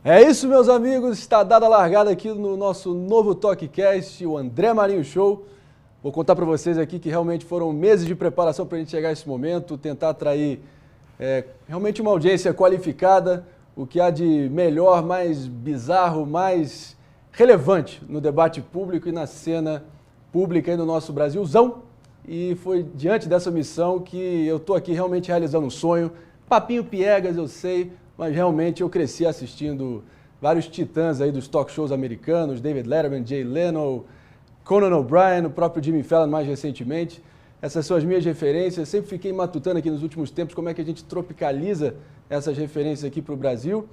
É isso, meus amigos, está dada a largada aqui no nosso novo TalkCast, o André Marinho Show. Vou contar para vocês aqui que realmente foram meses de preparação para a gente chegar a esse momento, tentar atrair realmente uma audiência qualificada, o que há de melhor, mais bizarro, mais relevante no debate público e na cena pública aí do nosso Brasilzão. E foi diante dessa missão que eu estou aqui realmente realizando um sonho. Papinho piegas, eu sei, mas realmente eu cresci assistindo vários titãs aí dos talk shows americanos, David Letterman, Jay Leno, Conan O'Brien, o próprio Jimmy Fallon mais recentemente. Essas são as minhas referências. Sempre fiquei matutando aqui nos últimos tempos como é que a gente tropicaliza essas referências aqui para o Brasil.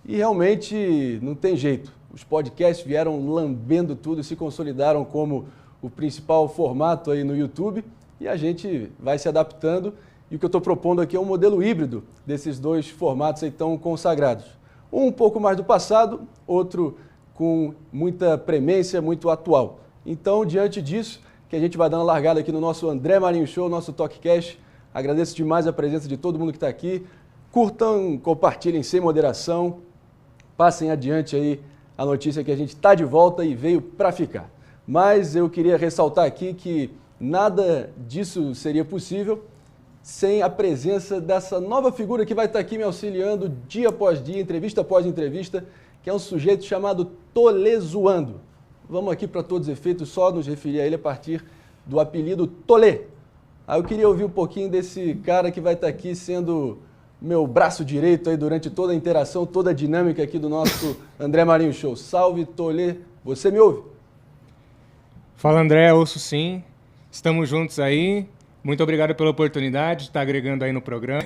E realmente não tem jeito. Os podcasts vieram lambendo tudo e se consolidaram como o principal formato aí no YouTube. E a gente vai se adaptando. E o que eu estou propondo aqui é um modelo híbrido desses dois formatos aí tão consagrados. Um pouco mais do passado, outro com muita premência, muito atual. Então, diante disso, que a gente vai dando largada aqui no nosso André Marinho Show, nosso TalkCast. Agradeço demais a presença de todo mundo que está aqui. Curtam, compartilhem sem moderação. Passem adiante aí a notícia que a gente está de volta e veio para ficar. Mas eu queria ressaltar aqui que nada disso seria possível sem a presença dessa nova figura que vai estar aqui me auxiliando dia após dia, entrevista após entrevista, que é um sujeito chamado Tolezoando. Vamos aqui, para todos os efeitos, só nos referir a ele a partir do apelido Tolê. Aí eu queria ouvir um pouquinho desse cara que vai estar aqui sendo meu braço direito aí durante toda a interação, toda a dinâmica aqui do nosso André Marinho Show. Salve, Tolê. Você me ouve? Fala, André. Ouço sim. Estamos juntos aí. Muito obrigado pela oportunidade de estar agregando aí no programa.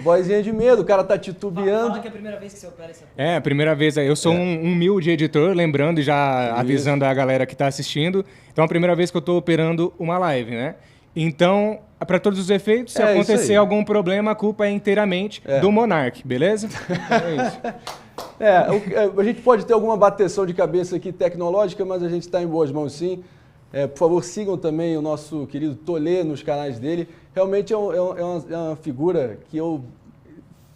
Vozinha de medo, o cara tá titubeando. Fala que é a primeira vez que você opera essa coisa. É, a primeira vez aí. Eu sou um humilde editor, lembrando e já avisando a galera que está assistindo. Então, é a primeira vez que eu estou operando uma live, né? Então, para todos os efeitos, se acontecer algum problema, a culpa é inteiramente do Monark, beleza? É isso. A gente pode ter alguma bateção de cabeça aqui tecnológica, mas a gente está em boas mãos sim. Por favor, sigam também o nosso querido Tolê nos canais dele. Realmente é uma figura que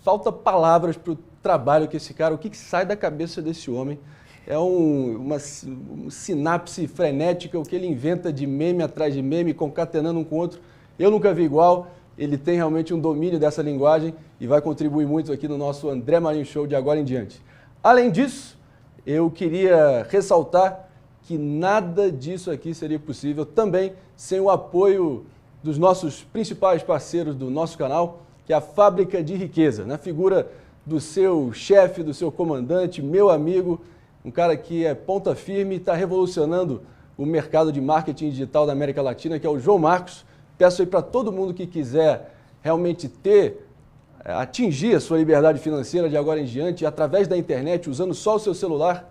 falta palavras para o trabalho que esse cara, o que sai da cabeça desse homem. É uma sinapse frenética, o que ele inventa de meme atrás de meme, concatenando um com o outro. Eu nunca vi igual. Ele tem realmente um domínio dessa linguagem e vai contribuir muito aqui no nosso André Marinho Show de agora em diante. Além disso, eu queria ressaltar que nada disso aqui seria possível também sem o apoio dos nossos principais parceiros do nosso canal, que é a Fábrica de Riqueza, na figura do seu chefe, do seu comandante, meu amigo, um cara que é ponta firme e está revolucionando o mercado de marketing digital da América Latina, que é o João Marcos. Peço aí para todo mundo que quiser realmente atingir a sua liberdade financeira de agora em diante, através da internet, usando só o seu celular.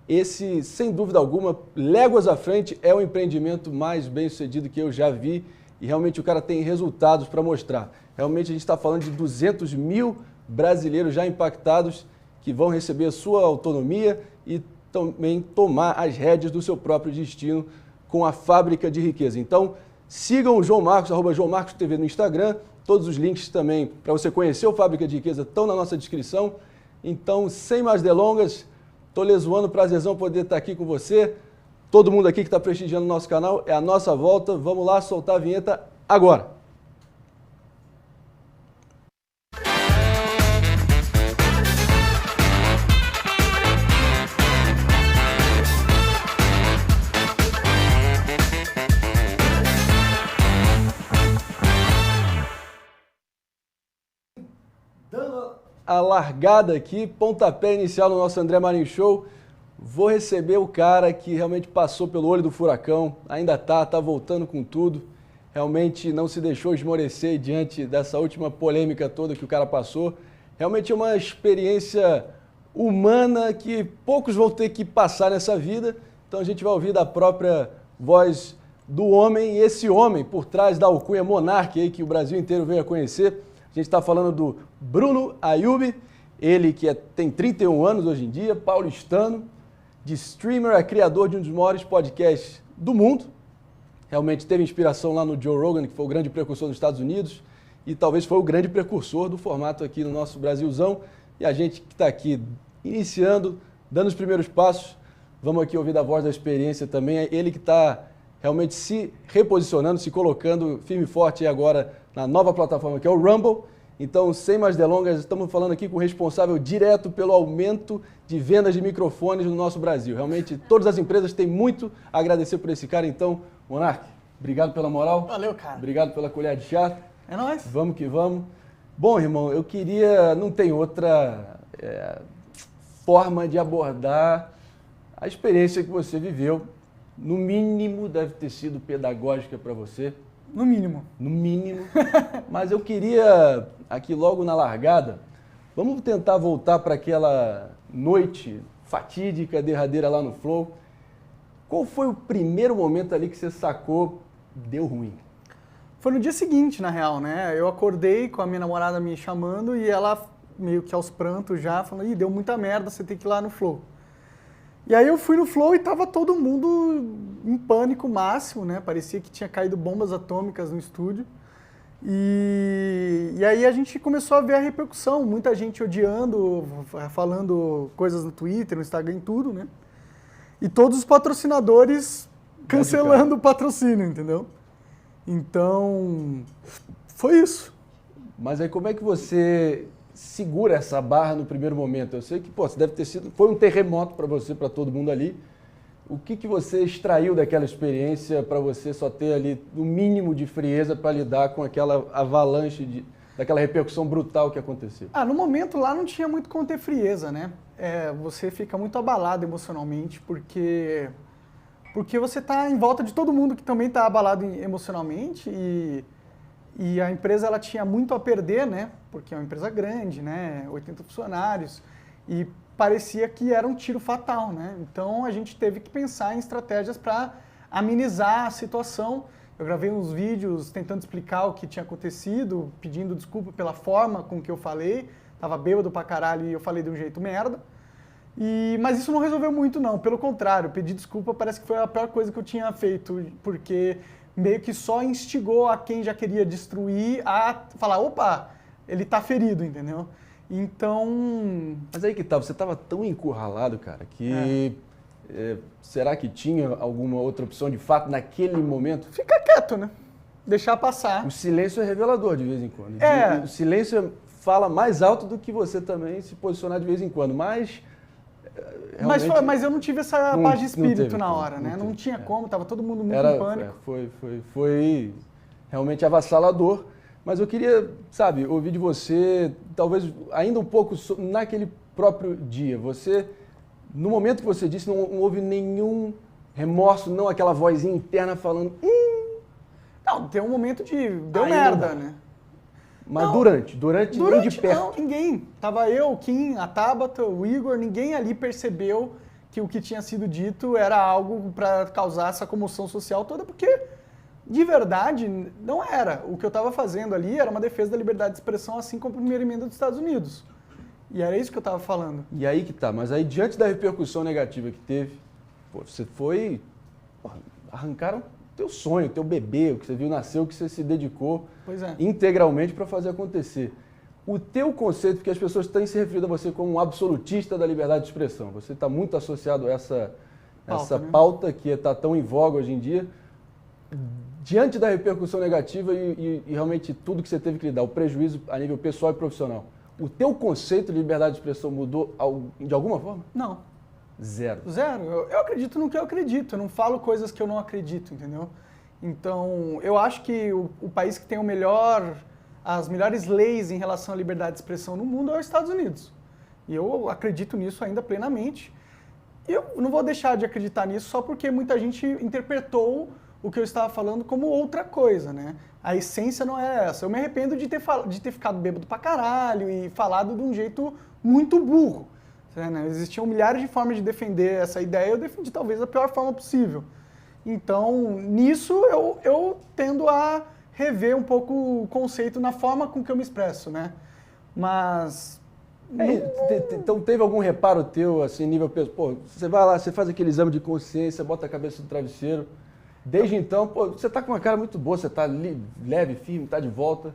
Esse, sem dúvida alguma, léguas à frente, é o empreendimento mais bem sucedido que eu já vi e realmente o cara tem resultados para mostrar. Realmente a gente está falando de 200 mil brasileiros já impactados que vão receber a sua autonomia e também tomar as rédeas do seu próprio destino com a Fábrica de Riqueza. Então, sigam o João Marcos, @JoãoMarcosTV no Instagram. Todos os links também para você conhecer o Fábrica de Riqueza estão na nossa descrição. Então, sem mais delongas, Tolezoando, prazerzão poder estar aqui com você. Todo mundo aqui que está prestigiando o nosso canal, é a nossa volta. Vamos lá soltar a vinheta agora. Dando a largada aqui, pontapé inicial no nosso André Marinho Show, vou receber o cara que realmente passou pelo olho do furacão, ainda está voltando com tudo, realmente não se deixou esmorecer diante dessa última polêmica toda que o cara passou. Realmente é uma experiência humana que poucos vão ter que passar nessa vida, então a gente vai ouvir da própria voz do homem, e esse homem por trás da alcunha Monark aí, que o Brasil inteiro veio a conhecer. A gente está falando do Bruno Ayub, ele que tem 31 anos hoje em dia, paulistano, de streamer, é criador de um dos maiores podcasts do mundo. Realmente teve inspiração lá no Joe Rogan, que foi o grande precursor nos Estados Unidos, e talvez foi o grande precursor do formato aqui no nosso Brasilzão. E a gente que está aqui iniciando, dando os primeiros passos. Vamos aqui ouvir da voz da experiência também. É ele que está realmente se reposicionando, se colocando firme e forte agora na nova plataforma que é o Rumble. Então, sem mais delongas, estamos falando aqui com o responsável direto pelo aumento de vendas de microfones no nosso Brasil. Realmente, todas as empresas têm muito a agradecer por esse cara. Então, Monark, obrigado pela moral. Valeu, cara. Obrigado pela colher de chá. É nóis. Vamos que vamos. Bom, irmão, eu queria... Não tem outra forma de abordar a experiência que você viveu. No mínimo, deve ter sido pedagógica para você. No mínimo. No mínimo. Mas eu queria, aqui logo na largada, vamos tentar voltar para aquela noite fatídica, derradeira lá no Flow. Qual foi o primeiro momento ali que você sacou, deu ruim? Foi no dia seguinte, na real, né? Eu acordei com a minha namorada me chamando e ela meio que aos prantos já, falando, deu muita merda, você tem que ir lá no Flow. E aí eu fui no Flow e tava todo mundo em pânico máximo, né? Parecia que tinha caído bombas atômicas no estúdio. E aí a gente começou a ver a repercussão, muita gente odiando, falando coisas no Twitter, no Instagram, em tudo, né? E todos os patrocinadores cancelando o patrocínio, entendeu? Então, foi isso. Mas aí como é que você segura essa barra no primeiro momento? Eu sei que, você deve ter sido... Foi um terremoto para você, para todo mundo ali. O que você extraiu daquela experiência para você só ter ali o mínimo de frieza para lidar com aquela avalanche, daquela repercussão brutal que aconteceu? No momento lá não tinha muito como ter frieza, né? Você fica muito abalado emocionalmente porque você está em volta de todo mundo que também está abalado emocionalmente e a empresa ela tinha muito a perder, né? Porque é uma empresa grande, né? 80 funcionários e parecia que era um tiro fatal, né? Então a gente teve que pensar em estratégias para amenizar a situação. Eu gravei uns vídeos tentando explicar o que tinha acontecido, pedindo desculpa pela forma com que eu falei. Tava bêbado pra caralho e eu falei de um jeito merda. Mas isso não resolveu muito não, pelo contrário, pedir desculpa parece que foi a pior coisa que eu tinha feito, porque meio que só instigou a quem já queria destruir a falar, opa, ele tá ferido, entendeu? Então... Mas aí que tá, você tava tão encurralado, cara, que... será que tinha alguma outra opção de fato naquele momento? Fica quieto, né? Deixar passar. O silêncio é revelador de vez em quando. O silêncio fala mais alto do que você também se posicionar de vez em quando, mas... Mas eu não tive essa paz de espírito na hora, né? Não tinha como, tava todo mundo muito em pânico. Foi realmente avassalador. Mas eu queria, ouvir de você, talvez ainda um pouco naquele próprio dia. Você, no momento que você disse, não houve nenhum remorso, não aquela vozinha interna falando... Não, tem um momento de... Deu merda, né? Mas não, durante nem de perto. Não, ninguém. Tava eu, o Kim, a Tabata, o Igor, ninguém ali percebeu que o que tinha sido dito era algo para causar essa comoção social toda, porque de verdade não era. O que eu estava fazendo ali era uma defesa da liberdade de expressão, assim como a primeira emenda dos Estados Unidos. E era isso que eu estava falando. E aí que tá, mas aí diante da repercussão negativa que teve, você foi... arrancaram teu sonho, teu bebê, o que você viu nascer, o que você se dedicou integralmente para fazer acontecer. O teu conceito, porque as pessoas têm se referido a você como um absolutista da liberdade de expressão, você está muito associado a essa pauta que está tão em voga hoje em dia. Diante da repercussão negativa e realmente tudo que você teve que lidar, o prejuízo a nível pessoal e profissional, o teu conceito de liberdade de expressão mudou de alguma forma? Não. Zero. Eu acredito no que eu acredito, eu não falo coisas que eu não acredito, entendeu? Então, eu acho que o país que tem as melhores leis em relação à liberdade de expressão no mundo é os Estados Unidos. E eu acredito nisso ainda plenamente. E eu não vou deixar de acreditar nisso só porque muita gente interpretou o que eu estava falando como outra coisa, né? A essência não é essa. Eu me arrependo de ter ficado bêbado pra caralho e falado de um jeito muito burro. Existiam milhares de formas de defender essa ideia, eu defendi talvez a pior forma possível. Então, nisso eu tendo a rever um pouco o conceito na forma com que eu me expresso, né? Mas... Então teve algum reparo teu, assim, nível... você vai lá, você faz aquele exame de consciência, bota a cabeça no travesseiro, desde então, você tá com uma cara muito boa, você tá leve, firme, tá de volta.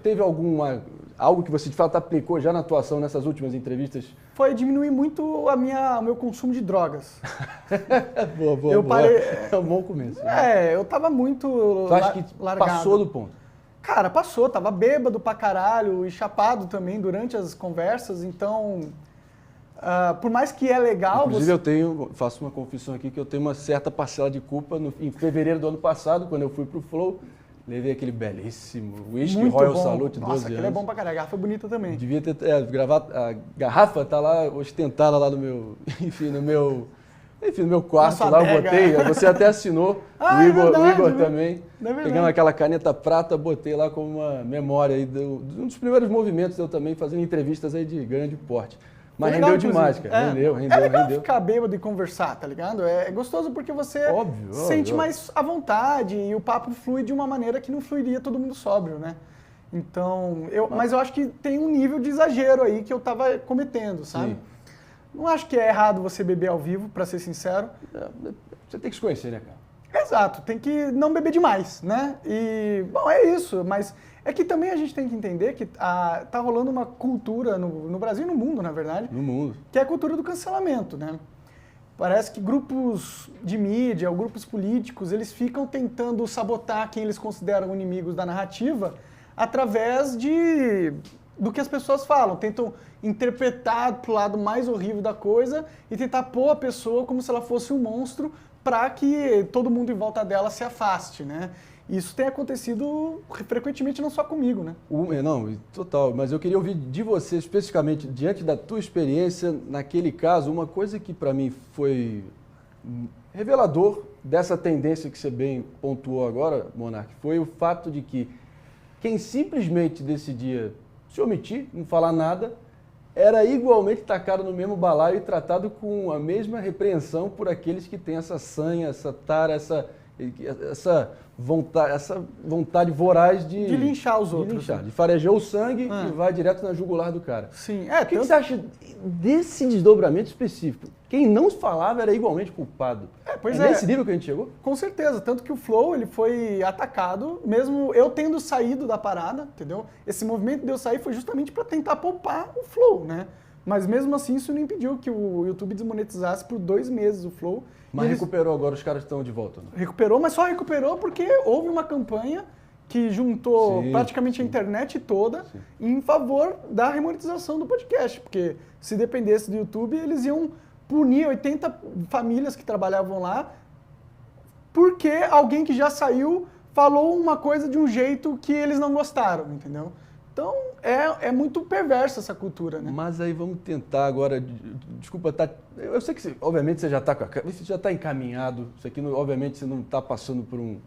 Teve algo que você de fato aplicou já na atuação nessas últimas entrevistas? Foi diminuir muito o meu consumo de drogas. boa. Parei... É um bom começo. Né? Eu tava muito Tu acha que largado. passou do ponto? Cara, passou. Tava bêbado pra caralho e chapado também durante as conversas, então... por mais que é legal... Inclusive faço uma confissão aqui, que eu tenho uma certa parcela de culpa em fevereiro do ano passado, quando eu fui pro Flow. Levei aquele belíssimo Whisky Royal Salute, 12 anos. Nossa, aquele é bom pra caralho. A garrafa é bonita também. Devia ter gravado. A garrafa tá lá ostentada lá no meu. Enfim, no meu quarto lá, eu botei. Você até assinou. O Igor também. Pegando aquela caneta prata, botei lá como uma memória aí um dos primeiros movimentos eu também, fazendo entrevistas aí de grande porte. Mas rendeu demais, cara. Rendeu. É legal ficar bêbado e conversar, tá ligado? É gostoso porque você se sente mais à vontade e o papo flui de uma maneira que não fluiria todo mundo sóbrio, né? Então, mas eu acho que tem um nível de exagero aí que eu tava cometendo, sabe? Sim. Não acho que é errado você beber ao vivo, pra ser sincero. Você tem que se conhecer, né, cara? Exato, tem que não beber demais, né? E, bom, é isso, mas é que também a gente tem que entender que tá rolando uma cultura no Brasil e no mundo, na verdade. No mundo. Que é a cultura do cancelamento, né? Parece que grupos de mídia ou grupos políticos, eles ficam tentando sabotar quem eles consideram inimigos da narrativa através do que as pessoas falam. Tentam interpretar pro lado mais horrível da coisa e tentar pôr a pessoa como se ela fosse um monstro para que todo mundo em volta dela se afaste, né? Isso tem acontecido frequentemente, não só comigo, né? Não, total. Mas eu queria ouvir de você, especificamente, diante da tua experiência, naquele caso, uma coisa que para mim foi revelador dessa tendência que você bem pontuou agora, Monark, foi o fato de que quem simplesmente decidia se omitir, não falar nada, era igualmente tacado no mesmo balaio e tratado com a mesma repreensão por aqueles que têm essa sanha, essa tara, essa vontade voraz de linchar os outros. De farejar o sangue e vai direto na jugular do cara. Sim. O que você acha desse desdobramento específico? Quem não falava era igualmente culpado. Nesse nível que a gente chegou? Com certeza. Tanto que o Flow ele foi atacado, mesmo eu tendo saído da parada, entendeu? Esse movimento de eu sair foi justamente para tentar poupar o Flow, né? Mas mesmo assim isso não impediu que o YouTube desmonetizasse por 2 meses o Flow. Mas recuperou agora, os caras estão de volta, né? Recuperou, mas só recuperou porque houve uma campanha que juntou praticamente a internet toda em favor da remonetização do podcast. Porque se dependesse do YouTube, eles iam punir 80 famílias que trabalhavam lá porque alguém que já saiu falou uma coisa de um jeito que eles não gostaram, entendeu? Então, é muito perversa essa cultura, né? Mas aí vamos tentar agora, desculpa, eu sei que, obviamente, você já está encaminhado, isso aqui, obviamente, você não está passando por um...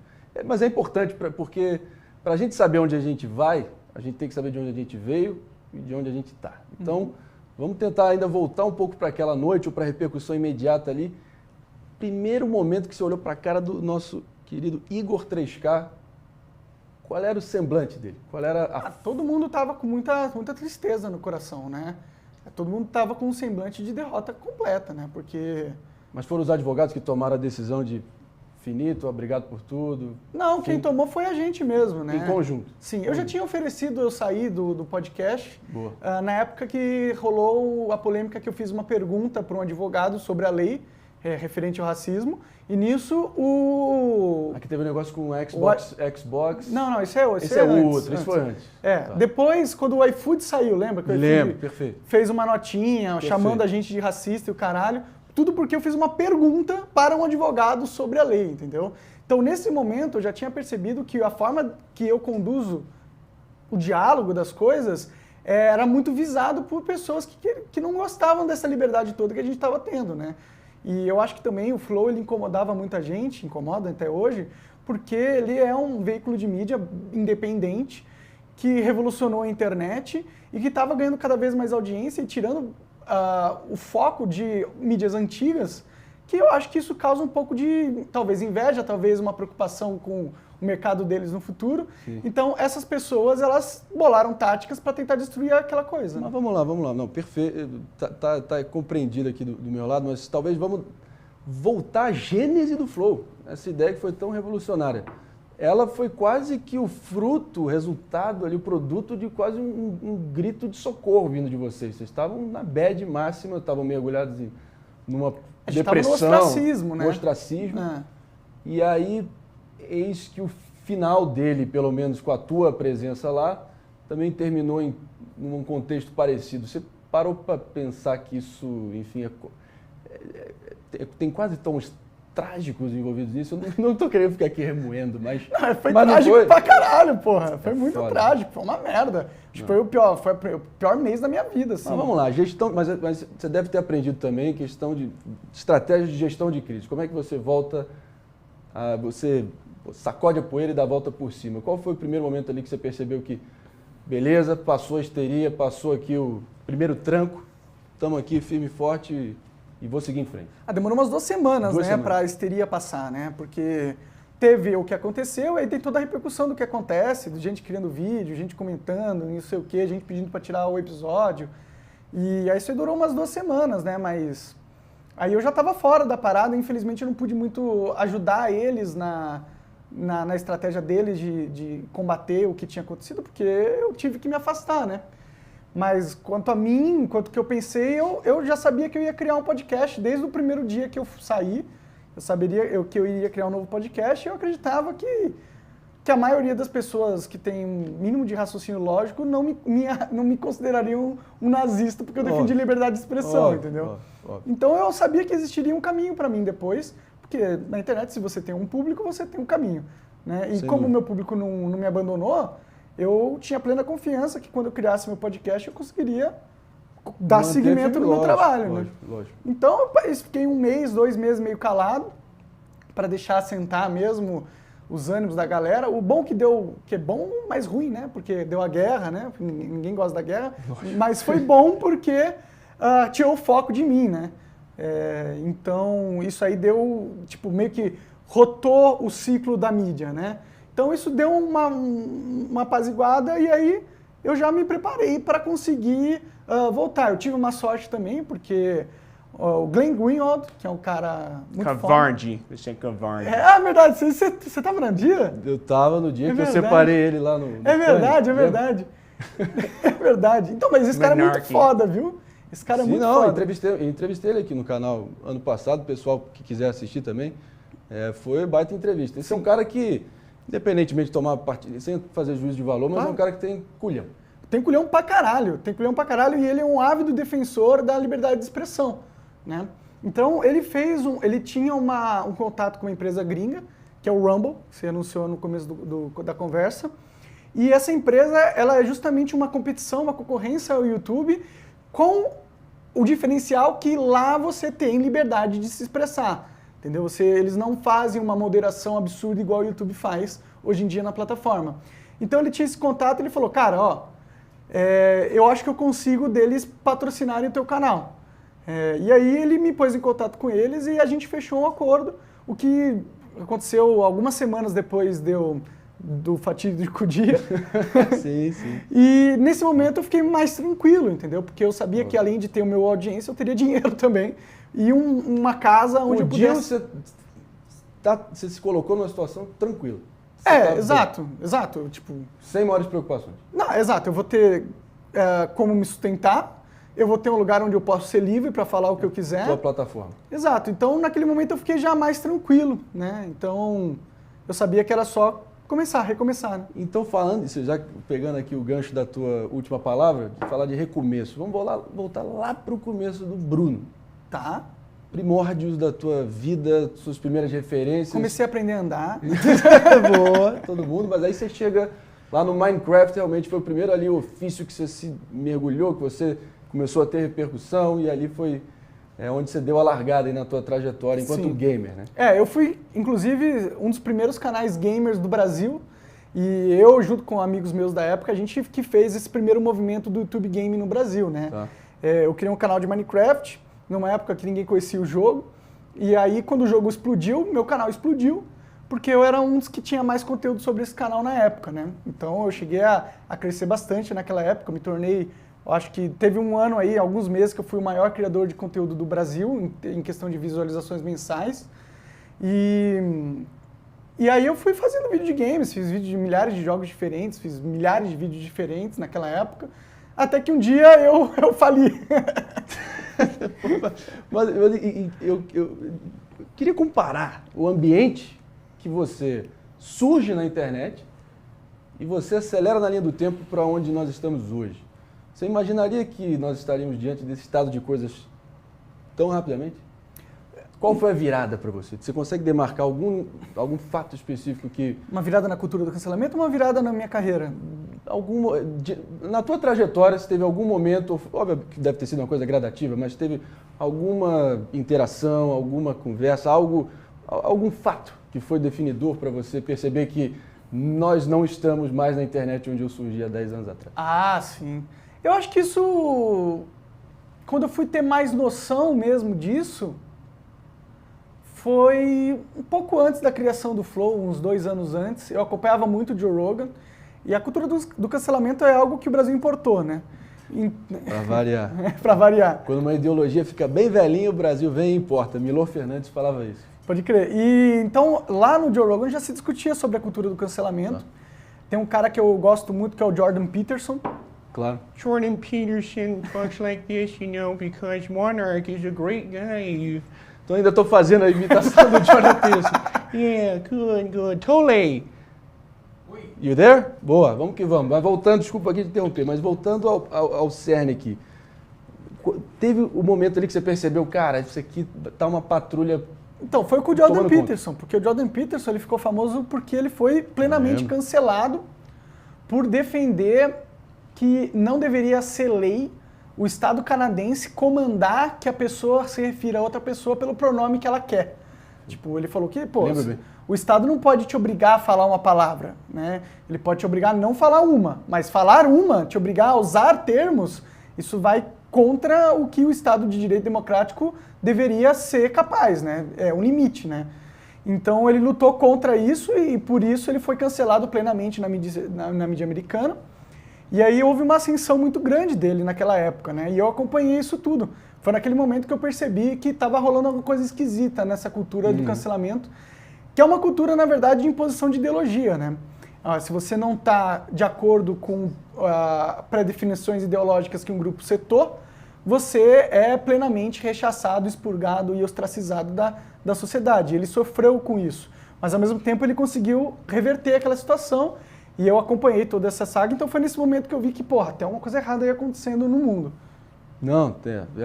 Mas é importante, porque para a gente saber onde a gente vai, a gente tem que saber de onde a gente veio e de onde a gente está. Então, vamos tentar ainda voltar um pouco para aquela noite ou para a repercussão imediata ali. Primeiro momento que você olhou para a cara do nosso querido Igor 3K, qual era o semblante dele? Qual era todo mundo estava com muita tristeza no coração, né? Todo mundo estava com um semblante de derrota completa, né? Porque... Mas foram os advogados que tomaram a decisão de finito, obrigado por tudo? Não, quem tomou foi a gente mesmo, né? Em conjunto? Sim, eu já tinha oferecido eu sair do podcast. Boa. Na época que rolou a polêmica que eu fiz uma pergunta para um advogado sobre a lei referente ao racismo, e nisso Aqui teve um negócio com o Xbox... Não, esse é esse é outro, isso foi antes. Tá. Depois, quando o iFood saiu, lembra? Que o iFood perfeito. Fez uma notinha chamando a gente de racista e o caralho, tudo porque eu fiz uma pergunta para um advogado sobre a lei, entendeu? Então, nesse momento, eu já tinha percebido que a forma que eu conduzo o diálogo das coisas era muito visado por pessoas que não gostavam dessa liberdade toda que a gente estava tendo, né? E eu acho que também o Flow ele incomodava muita gente, incomoda até hoje, porque ele é um veículo de mídia independente que revolucionou a internet e que estava ganhando cada vez mais audiência e tirando o foco de mídias antigas, que eu acho que isso causa um pouco de, talvez, inveja, talvez uma preocupação com o mercado deles no futuro. Sim. Então, essas pessoas, elas bolaram táticas para tentar destruir aquela coisa. Mas vamos lá. Não, perfeito. Tá compreendido aqui do meu lado, mas talvez vamos voltar à gênese do Flow. Essa ideia que foi tão revolucionária. ela foi quase que o fruto, o resultado ali, o produto de quase um grito de socorro vindo de vocês. Vocês estavam na bad máxima, estavam mergulhados numa depressão, no ostracismo, né? Ostracismo. E aí, eis que o final dele, pelo menos com a tua presença lá, também terminou em um contexto parecido. Você parou para pensar que isso, enfim, tem quase tons trágicos envolvidos nisso? Eu não tô querendo ficar aqui remoendo, mas... Foi trágico pra caralho, porra. Foi muito trágico, foi uma merda. Acho que foi o pior mês da minha vida, assim. Mas vamos lá, gestão, mas você deve ter aprendido também questão de estratégia de gestão de crise. Como é que você volta, você sacode a poeira e dá a volta por cima? Qual foi o primeiro momento ali que você percebeu que, beleza, passou a histeria, passou aqui o primeiro tranco, estamos aqui firme e forte e vou seguir em frente? Demorou umas 2 semanas, né, pra histeria passar, né? Porque teve o que aconteceu, aí tem toda a repercussão do que acontece, de gente criando vídeo, gente comentando, não sei o quê, gente pedindo pra tirar o episódio. E aí isso aí durou umas 2 semanas, né? Mas aí eu já tava fora da parada, infelizmente eu não pude muito ajudar eles na estratégia deles de combater o que tinha acontecido, porque eu tive que me afastar, né? Mas quanto a mim, quanto que eu pensei, eu já sabia que eu ia criar um podcast desde o primeiro dia que eu saí. Eu saberia que eu iria criar um novo podcast e eu acreditava que a maioria das pessoas que tem um mínimo de raciocínio lógico não me considerariam um nazista porque eu defendi liberdade de expressão, entendeu? Então eu sabia que existiria um caminho para mim depois, porque na internet, se você tem um público, você tem um caminho, né? E como o meu público não me abandonou, eu tinha plena confiança que quando eu criasse meu podcast, eu conseguiria dar seguimento no meu trabalho, né? Lógico. Então, eu fiquei 1 mês, 2 meses meio calado, para deixar assentar mesmo os ânimos da galera. O bom que é bom, mas ruim, né? Porque deu a guerra, né? Ninguém gosta da guerra. Lógico. Mas foi bom porque tirou o foco de mim, né? Então, isso aí deu, tipo, meio que rotou o ciclo da mídia, né? Então, isso deu uma apaziguada e aí eu já me preparei para conseguir voltar. Eu tive uma sorte também, porque o Glenn Greenwald, que é um cara muito Cavardi, você é Cavardi. Verdade. Você tava no dia? Eu tava no dia que eu separei ele lá no É verdade. É verdade. Então, mas esse cara é muito foda, viu? Esse cara é muito foda. Entrevistei ele aqui no canal ano passado, o pessoal que quiser assistir também, foi baita entrevista. Esse é um cara que, independentemente de tomar partido, sem fazer juízo de valor, mas é um cara que tem culhão. Tem culhão pra caralho, e ele é um ávido defensor da liberdade de expressão, né? Então ele tinha um contato com uma empresa gringa, que é o Rumble, que você anunciou no começo da conversa, e essa empresa, ela é justamente uma competição, uma concorrência ao YouTube, com o diferencial que lá você tem liberdade de se expressar, entendeu? Eles não fazem uma moderação absurda igual o YouTube faz hoje em dia na plataforma. Então ele tinha esse contato e ele falou, cara, eu acho que eu consigo deles patrocinarem o teu canal. E aí ele me pôs em contato com eles e a gente fechou um acordo, o que aconteceu algumas semanas depois do fatídico dia. Sim. E nesse momento eu fiquei mais tranquilo, entendeu? Porque eu sabia que além de ter o meu audiência, eu teria dinheiro também. E uma casa onde eu pudesse... Você se colocou numa situação tranquila. Exato. Tipo... Sem maiores preocupações. Não, exato. Eu vou ter como me sustentar, eu vou ter um lugar onde eu posso ser livre para falar o que eu quiser. Sua plataforma. Exato. Então, naquele momento eu fiquei já mais tranquilo, né? Então, eu sabia que era só recomeçar, né? Então, falando isso, já pegando aqui o gancho da tua última palavra, de falar de recomeço, vamos voltar lá para o começo do Bruno. Tá. Primórdios da tua vida, suas primeiras referências. Comecei a aprender a andar. Boa, todo mundo, mas aí você chega lá no Minecraft, realmente foi o primeiro ali ofício que você se mergulhou, que você começou a ter repercussão e ali foi onde você deu a largada aí na tua trajetória enquanto gamer, né? Eu fui, inclusive, um dos primeiros canais gamers do Brasil e eu, junto com amigos meus da época, a gente que fez esse primeiro movimento do YouTube Game no Brasil, né? Tá. Eu criei um canal de Minecraft, numa época que ninguém conhecia o jogo, e aí quando o jogo explodiu, meu canal explodiu, porque eu era um dos que tinha mais conteúdo sobre esse canal na época, né? Então eu cheguei a crescer bastante naquela época, eu me tornei, eu acho que teve um ano aí, alguns meses, que eu fui o maior criador de conteúdo do Brasil, em questão de visualizações mensais, e E aí eu fui fazendo vídeo de games, fiz vídeo de milhares de jogos diferentes, fiz milhares de vídeos diferentes naquela época, até que um dia eu fali. Mas eu queria comparar o ambiente que você surge na internet e você acelera na linha do tempo para onde nós estamos hoje. Você imaginaria que nós estaríamos diante desse estado de coisas tão rapidamente? Qual foi a virada para você? Você consegue demarcar algum fato específico que... Uma virada na cultura do cancelamento ou uma virada na minha carreira? Na tua trajetória, se teve algum momento, óbvio que deve ter sido uma coisa gradativa, mas teve alguma interação, alguma conversa, algum fato que foi definidor para você perceber que nós não estamos mais na internet onde eu surgi há 10 anos atrás? Ah, sim. Eu acho que isso, quando eu fui ter mais noção mesmo disso, foi um pouco antes da criação do Flow, uns 2 anos antes. Eu acompanhava muito o Joe Rogan. E a cultura do cancelamento é algo que o Brasil importou, né? Para variar. Para variar. Quando uma ideologia fica bem velhinha, o Brasil vem e importa. Milor Fernandes falava isso. Pode crer. E então, lá no Joe Rogan já se discutia sobre a cultura do cancelamento. Tem um cara que eu gosto muito, que é o Jordan Peterson. Claro. Jordan Peterson talks like this, because Monarch is a great guy. Então ainda estou fazendo a imitação do Jordan Peterson. Yeah, good. Tole! You there? Boa, vamos que vamos. Mas voltando, desculpa aqui te interromper, mas voltando ao cerne aqui. Teve o momento ali que você percebeu, cara, isso aqui tá uma patrulha... Então, foi com o Jordan Peterson, porque o Jordan Peterson ele ficou famoso porque ele foi plenamente cancelado por defender que não deveria ser lei o Estado canadense comandar que a pessoa se refira a outra pessoa pelo pronome que ela quer. Tipo, ele falou que, o Estado não pode te obrigar a falar uma palavra, né? Ele pode te obrigar a não falar uma, mas falar uma, te obrigar a usar termos, isso vai contra o que o Estado de Direito Democrático deveria ser capaz, né? É um limite, né? Então ele lutou contra isso e por isso ele foi cancelado plenamente na mídia americana. E aí houve uma ascensão muito grande dele naquela época, né? E eu acompanhei isso tudo. Foi naquele momento que eu percebi que estava rolando alguma coisa esquisita nessa cultura do cancelamento, que é uma cultura, na verdade, de imposição de ideologia, né? Se você não está de acordo com pré-definições ideológicas que um grupo setou, você é plenamente rechaçado, expurgado e ostracizado da sociedade. Ele sofreu com isso, mas ao mesmo tempo ele conseguiu reverter aquela situação e eu acompanhei toda essa saga, então foi nesse momento que eu vi que, tem uma coisa errada aí acontecendo no mundo. Não,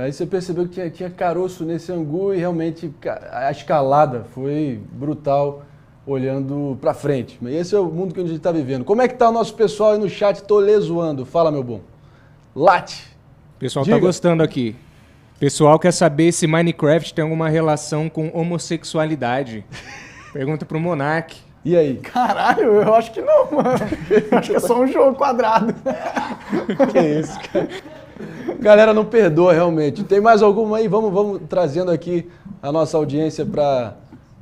aí você percebeu que tinha caroço nesse angu e realmente a escalada foi brutal olhando pra frente. Mas esse é o mundo que a gente está vivendo. Como é que tá o nosso pessoal aí no chat? Tô zoando. Fala, meu bom. Late. O pessoal tá gostando aqui. O pessoal quer saber se Minecraft tem alguma relação com homossexualidade. Pergunta pro Monark. E aí? Caralho, eu acho que não, mano. Acho que é só um jogo quadrado. Que isso, cara. Galera, não perdoa realmente. Tem mais alguma aí? Vamos trazendo aqui a nossa audiência para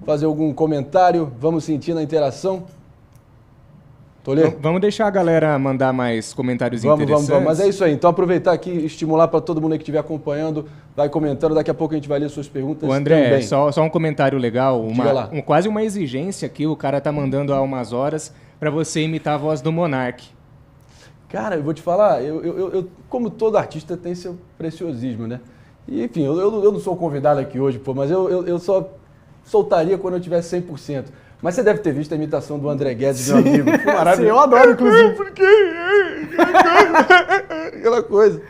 fazer algum comentário. Vamos sentir na interação. Tolê? Vamos deixar a galera mandar mais comentários interessantes. Vamos. Mas é isso aí. Então aproveitar aqui, estimular para todo mundo aí que estiver acompanhando, vai comentando. Daqui a pouco a gente vai ler suas perguntas. O André, só um comentário legal, quase uma exigência aqui. O cara tá mandando há umas horas para você imitar a voz do Monark. Cara, eu vou te falar, eu como todo artista tem seu preciosismo, né? E, enfim, eu não sou convidado aqui hoje, mas eu só soltaria quando eu tivesse 100%. Mas você deve ter visto a imitação do André Guedes, meu amigo. Sim, eu adoro, inclusive. Aquela coisa.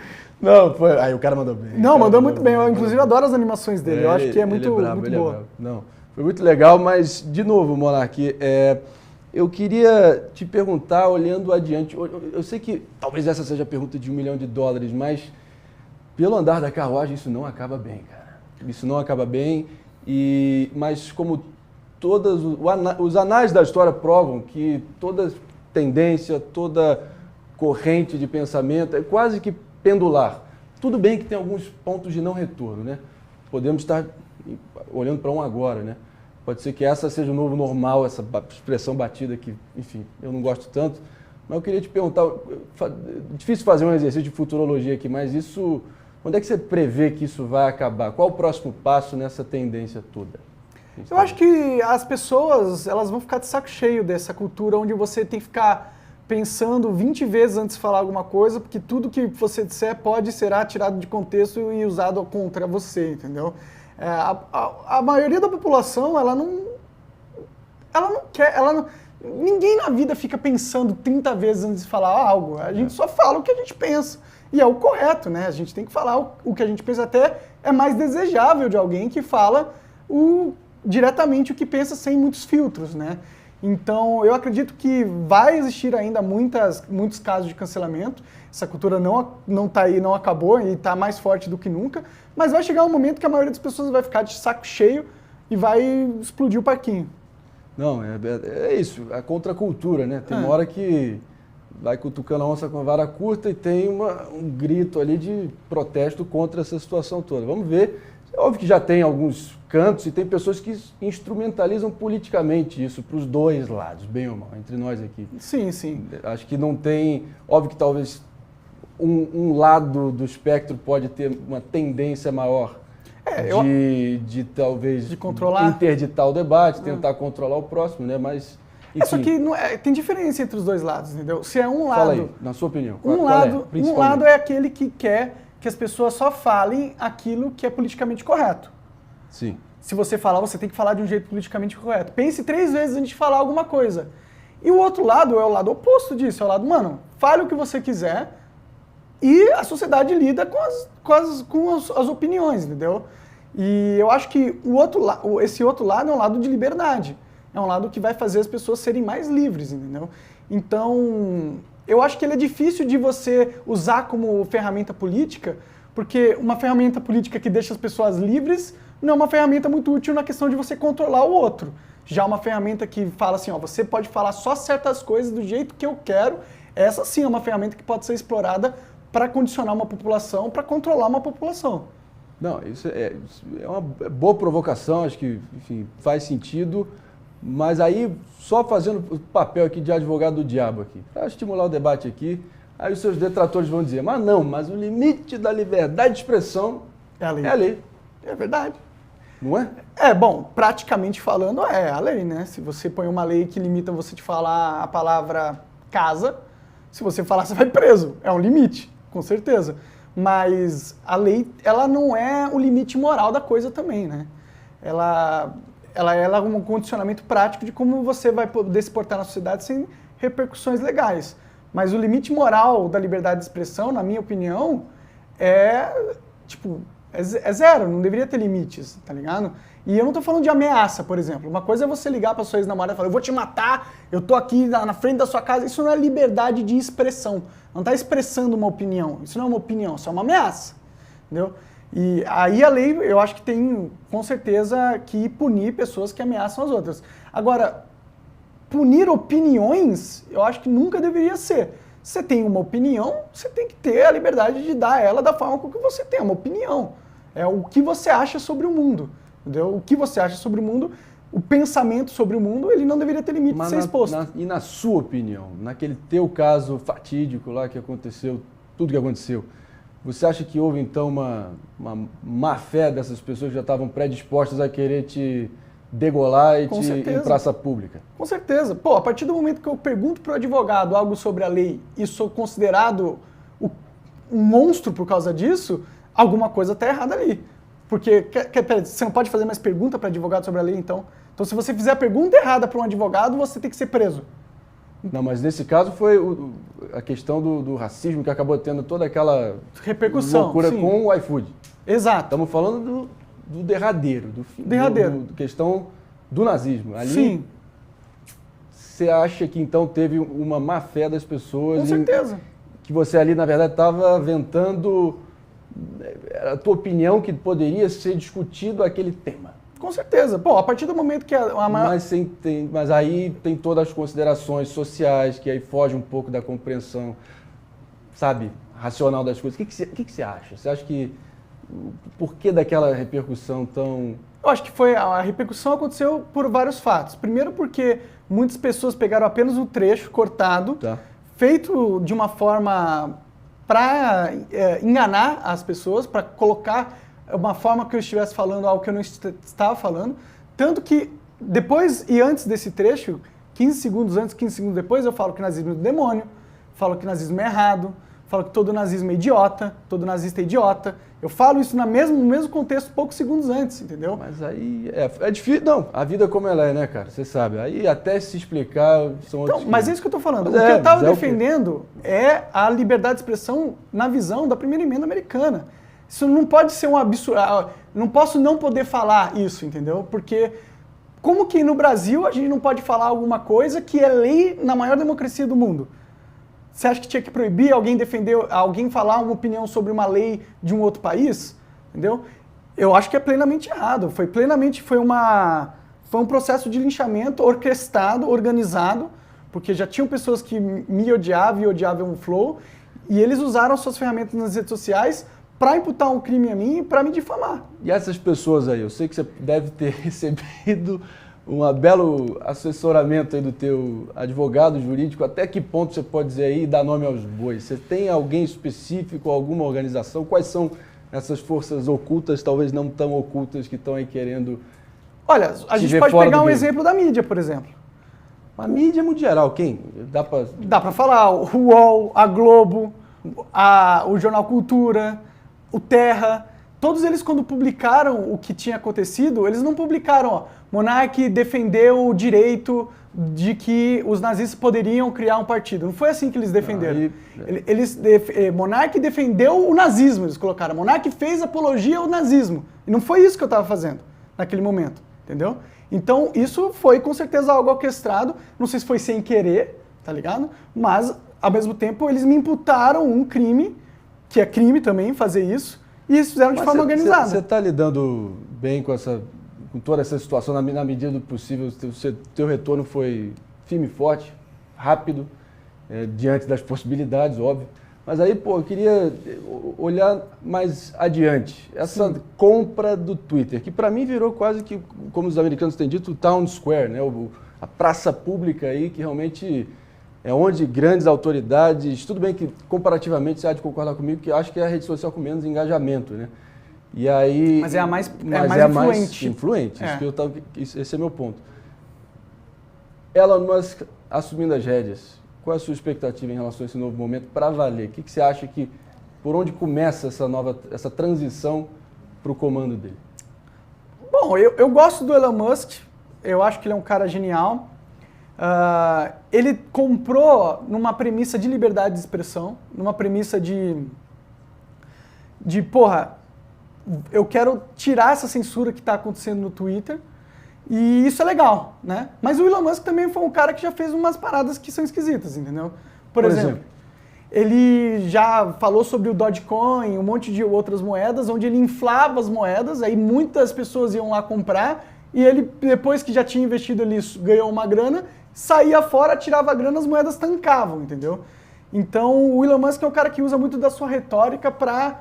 Não, foi... Aí o cara mandou bem. Não, mandou muito bem. Eu, inclusive, adoro as animações dele. Eu acho que é muito boa. Não, foi muito legal, mas, de novo, Monark, eu queria te perguntar, olhando adiante, eu sei que talvez essa seja a pergunta de $1 milhão, mas pelo andar da carruagem isso não acaba bem, cara. Isso não acaba bem, mas como os anais da história provam que toda tendência, toda corrente de pensamento é quase que pendular. Tudo bem que tem alguns pontos de não retorno, né? Podemos estar olhando para um agora, né? Pode ser que essa seja o novo normal, essa expressão batida que, enfim, eu não gosto tanto. Mas eu queria te perguntar, difícil fazer um exercício de futurologia aqui, mas onde é que você prevê que isso vai acabar? Qual o próximo passo nessa tendência toda? Eu acho que as pessoas, elas vão ficar de saco cheio dessa cultura onde você tem que ficar pensando 20 vezes antes de falar alguma coisa, porque tudo que você disser pode ser tirado de contexto e usado contra você, entendeu? A maioria da população, ela não quer, ninguém na vida fica pensando 30 vezes antes de falar algo, a gente só fala o que a gente pensa. E é o correto, né? A gente tem que falar o que a gente pensa, até é mais desejável de alguém que fala diretamente o que pensa sem muitos filtros, né? Então, eu acredito que vai existir ainda muitos casos de cancelamento. Essa cultura não tá aí, não acabou e está mais forte do que nunca. Mas vai chegar um momento que a maioria das pessoas vai ficar de saco cheio e vai explodir o parquinho. Não, é isso, a contracultura, né? Tem uma hora que vai cutucando a onça com a vara curta e tem um grito ali de protesto contra essa situação toda. Vamos ver. É óbvio que já tem alguns cantos e tem pessoas que instrumentalizam politicamente isso para os dois lados, bem ou mal, entre nós aqui. Sim, sim. Acho que não tem... Óbvio que talvez um lado do espectro pode ter uma tendência maior de talvez... De controlar. Interditar o debate, tentar controlar o próximo, né? Mas... Enfim. Só que tem diferença entre os dois lados, entendeu? Se é um lado... Fala aí, na sua opinião. Um lado é aquele que quer que as pessoas só falem aquilo que é politicamente correto. Sim. Se você falar, você tem que falar de um jeito politicamente correto. Pense 3 vezes antes de falar alguma coisa. E o outro lado é o lado oposto disso. É o lado, mano, fale o que você quiser e a sociedade lida com as opiniões, entendeu? E eu acho que esse outro lado é um lado de liberdade. É um lado que vai fazer as pessoas serem mais livres, entendeu? Então, eu acho que ele é difícil de você usar como ferramenta política, porque uma ferramenta política que deixa as pessoas livres não é uma ferramenta muito útil na questão de você controlar o outro. Já uma ferramenta que fala assim, ó, você pode falar só certas coisas do jeito que eu quero, essa sim é uma ferramenta que pode ser explorada para condicionar uma população, para controlar uma população. Não, isso é uma boa provocação, acho que, enfim, faz sentido. Mas aí, só fazendo o papel aqui de advogado do diabo aqui, para estimular o debate aqui, aí os seus detratores vão dizer, mas o limite da liberdade de expressão é a lei. É verdade. Não é? Bom, praticamente falando é a lei, né? Se você põe uma lei que limita você de falar a palavra casa, se você falar, você vai preso. É um limite, com certeza. Mas a lei, ela não é o limite moral da coisa também, né? Ela é um condicionamento prático de como você vai poder se portar na sociedade sem repercussões legais. Mas o limite moral da liberdade de expressão, na minha opinião, é zero, não deveria ter limites, tá ligado? E eu não tô falando de ameaça, por exemplo. Uma coisa é você ligar pra sua ex-namorada e falar, eu vou te matar, eu tô aqui na frente da sua casa. Isso não é liberdade de expressão. Não tá expressando uma opinião. Isso não é uma opinião, isso é uma ameaça, entendeu? E aí a lei, eu acho que tem, com certeza, que punir pessoas que ameaçam as outras. Agora, punir opiniões, eu acho que nunca deveria ser. Você tem uma opinião, você tem que ter a liberdade de dar ela da forma com que você tem, uma opinião. É o que você acha sobre o mundo, entendeu? O que você acha sobre o mundo, o pensamento sobre o mundo, ele não deveria ter limite de ser exposto. E na sua opinião, naquele teu caso fatídico lá que aconteceu, tudo que aconteceu, você acha que houve, então, uma má-fé dessas pessoas que já estavam predispostas a querer te degolar e em praça pública? Com certeza. Pô, a partir do momento que eu pergunto para o advogado algo sobre a lei e sou considerado um monstro por causa disso, alguma coisa está errada ali. Porque peraí, você não pode fazer mais pergunta para advogado sobre a lei, então? Então, se você fizer a pergunta errada para um advogado, você tem que ser preso. Não, mas nesse caso foi a questão do racismo que acabou tendo toda aquela repercussão, loucura sim, com o iFood. Exato. Estamos falando do derradeiro, do fim, da questão do nazismo. Ali, sim. Você acha que então teve uma má fé das pessoas? Com certeza. Que você ali, na verdade, estava ventando a tua opinião que poderia ser discutido aquele tema? Com certeza. Pô, a partir do momento que Mas aí tem todas as considerações sociais, que aí foge um pouco da compreensão, sabe, racional das coisas. O que você acha? Você acha que... Por que daquela repercussão tão... Eu acho que a repercussão aconteceu por vários fatos. Primeiro porque muitas pessoas pegaram apenas um trecho cortado, feito de uma forma para enganar as pessoas, para colocar uma forma que eu estivesse falando algo que eu não estava falando, Tanto que depois e antes desse trecho, 15 segundos antes, 15 segundos depois, eu falo que nazismo é do demônio, falo que nazismo é errado, falo que todo nazismo é idiota, todo nazista é idiota. Eu falo isso no mesmo contexto poucos segundos antes, entendeu? Mas aí é difícil. Não, a vida como ela é, né, cara? Você sabe. Aí até se explicar são outros. Então, mas é isso que eu tô falando. Mas o que eu estava mas defendendo é a liberdade de expressão na visão da primeira emenda americana. Isso não pode ser um absurdo. Não posso não poder falar isso, entendeu? Porque como que no Brasil a gente não pode falar alguma coisa que é lei na maior democracia do mundo? Você acha que tinha que proibir alguém falar uma opinião sobre uma lei de um outro país? Entendeu? Eu acho que é plenamente errado. Foi um processo de linchamento orquestrado, organizado, porque já tinham pessoas que me odiavam e odiavam o Flow, e eles usaram suas ferramentas nas redes sociais para imputar um crime a mim e para me difamar. E essas pessoas aí, eu sei que você deve ter recebido um belo assessoramento aí do teu advogado jurídico. Até que ponto você pode dizer aí e dar nome aos bois? Você tem alguém específico, alguma organização? Quais são essas forças ocultas, talvez não tão ocultas, que estão aí querendo... Olha, a gente pode pegar um exemplo da mídia, por exemplo. A mídia mundial, quem? Dá para falar o UOL, a Globo, o Jornal Cultura, o Terra. Todos eles, quando publicaram o que tinha acontecido, eles não publicaram, ó, Monark defendeu o direito de que os nazistas poderiam criar um partido. Não foi assim que eles defenderam. Monark defendeu o nazismo, eles colocaram. Monark fez apologia ao nazismo. E não foi isso que eu estava fazendo naquele momento, entendeu? Então, isso foi com certeza algo orquestrado. Não sei se foi sem querer, tá ligado? Mas, ao mesmo tempo, eles me imputaram um crime, que é crime também fazer isso, e eles fizeram de forma organizada. Você está lidando bem com toda essa situação, na medida do possível? Teu retorno foi firme e forte, rápido, diante das possibilidades, óbvio. Mas aí, pô, eu queria olhar mais adiante. Essa compra do Twitter, que para mim virou quase que, como os americanos têm dito, o town square, né? A praça pública aí, que realmente é onde grandes autoridades... Tudo bem que, comparativamente, você há de concordar comigo, que eu acho que é a rede social com menos engajamento, né? E aí, mas é a mais influente. Esse é meu ponto. Elon Musk assumindo as rédeas. Qual é a sua expectativa em relação a esse novo momento para valer? O que você acha por onde começa essa transição para o comando dele? Bom, eu gosto do Elon Musk, eu acho que ele é um cara genial. Ele comprou numa premissa de liberdade de expressão, numa premissa porra, eu quero tirar essa censura que está acontecendo no Twitter. E isso é legal, né? Mas o Elon Musk também foi um cara que já fez umas paradas que são esquisitas, entendeu? Por exemplo, ele já falou sobre o Dogecoin, um monte de outras moedas, onde ele inflava as moedas, aí muitas pessoas iam lá comprar, e ele, depois que já tinha investido ali, ganhou uma grana, saía fora, tirava a grana, as moedas tancavam, entendeu? Então, o Elon Musk é um cara que usa muito da sua retórica para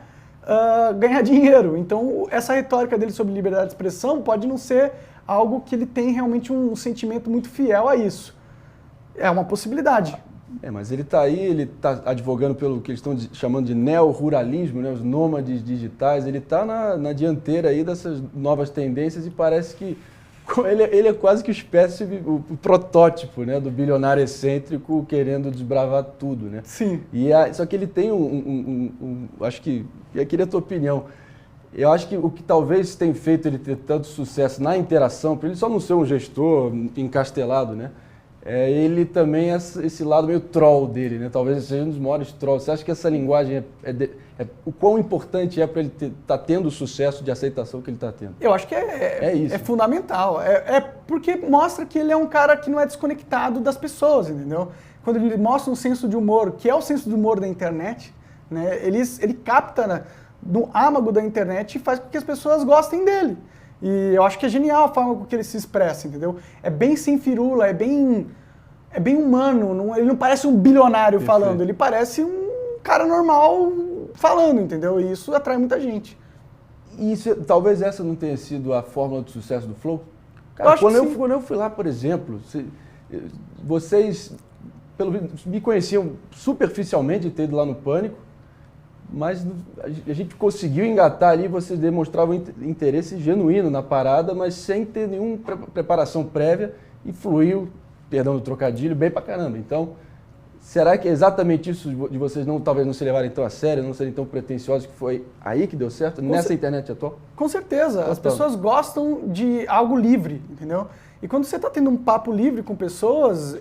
ganhar dinheiro. Então, essa retórica dele sobre liberdade de expressão pode não ser algo que ele tem realmente um sentimento muito fiel a isso. É uma possibilidade. Mas ele está aí, ele está advogando pelo que eles estão chamando de neo-ruralismo, né, os nômades digitais. Ele está na dianteira aí dessas novas tendências e parece que ele é quase que o protótipo, né, do bilionário excêntrico querendo desbravar tudo, né? Sim. Só que ele tem acho que, eu queria a tua opinião. Eu acho que o que talvez tenha feito ele ter tanto sucesso na interação, para ele só não ser um gestor encastelado, né? Ele também, esse lado meio troll dele, né? Talvez seja um dos maiores trolls. Você acha que essa linguagem o quão importante é para ele estar tendo o sucesso de aceitação que ele está tendo? Eu acho que isso. É fundamental. Porque mostra que ele é um cara que não é desconectado das pessoas, entendeu? Quando ele mostra um senso de humor, que é o senso de humor da internet, né? Ele capta no âmago da internet e faz com que as pessoas gostem dele. E eu acho que é genial a forma com que ele se expressa, entendeu? É bem sem firula, é bem humano, ele não parece um bilionário falando, ele parece um cara normal falando, entendeu? E isso atrai muita gente. E talvez essa não tenha sido a fórmula de sucesso do Flow? Cara, quando eu fui lá, por exemplo, vocês me conheciam superficialmente de ter ido lá no Pânico. mas a gente conseguiu engatar ali, vocês demonstravam interesse genuíno na parada, mas sem ter nenhuma preparação prévia e fluiu, perdão do trocadilho, bem pra caramba. Então, será que é exatamente isso de vocês talvez não se levarem tão a sério, não serem tão pretensiosos, que foi aí que deu certo, nessa internet atual? Com certeza, as pessoas gostam de algo livre, entendeu? E quando você está tendo um papo livre com pessoas,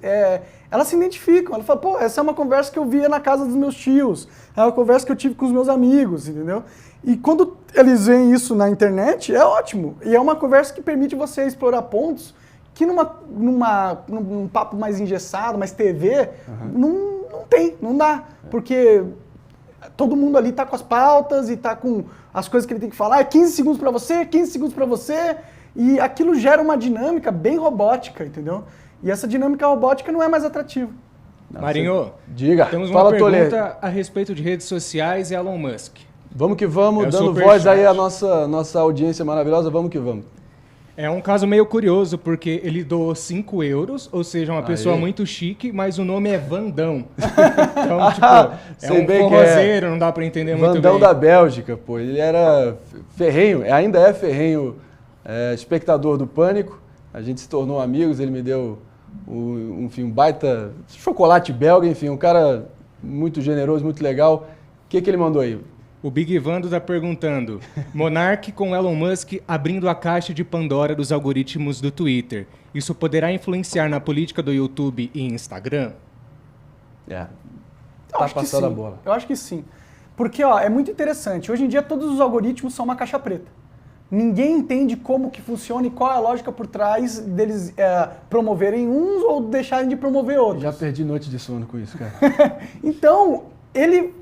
elas se identificam, elas falam, pô, essa é uma conversa que eu via na casa dos meus tios, é uma conversa que eu tive com os meus amigos, entendeu? E quando eles veem isso na internet, é ótimo. E é uma conversa que permite você explorar pontos que num papo mais engessado, mais TV, não dá. Porque todo mundo ali está com as pautas e está com as coisas que ele tem que falar, é 15 segundos para você, 15 segundos para você, e aquilo gera uma dinâmica bem robótica, entendeu? E essa dinâmica robótica não é mais atrativa. Marinho, diga, temos uma pergunta a respeito de redes sociais e Elon Musk. Vamos que vamos, dando voz aí à nossa audiência maravilhosa, vamos que vamos. É um caso meio curioso, porque ele doou 5 euros, ou seja, uma pessoa muito chique, mas o nome é Vandão. Então, tipo, é um forrozeiro, não dá pra entender muito bem. Vandão da Bélgica, pô. Ele era ferrenho, ainda é ferrenho espectador do Pânico. A gente se tornou amigos, ele me deu um baita chocolate belga, enfim, um cara muito generoso, muito legal. O que ele mandou aí? O Big Vando está perguntando, Monark com Elon Musk abrindo a caixa de Pandora dos algoritmos do Twitter. Isso poderá influenciar na política do YouTube e Instagram? Tá passando a bola. Eu acho que sim. Porque é muito interessante. Hoje em dia todos os algoritmos são uma caixa preta. Ninguém entende como que funciona e qual é a lógica por trás deles promoverem uns ou deixarem de promover outros. Já perdi noite de sono com isso, cara. Então, ele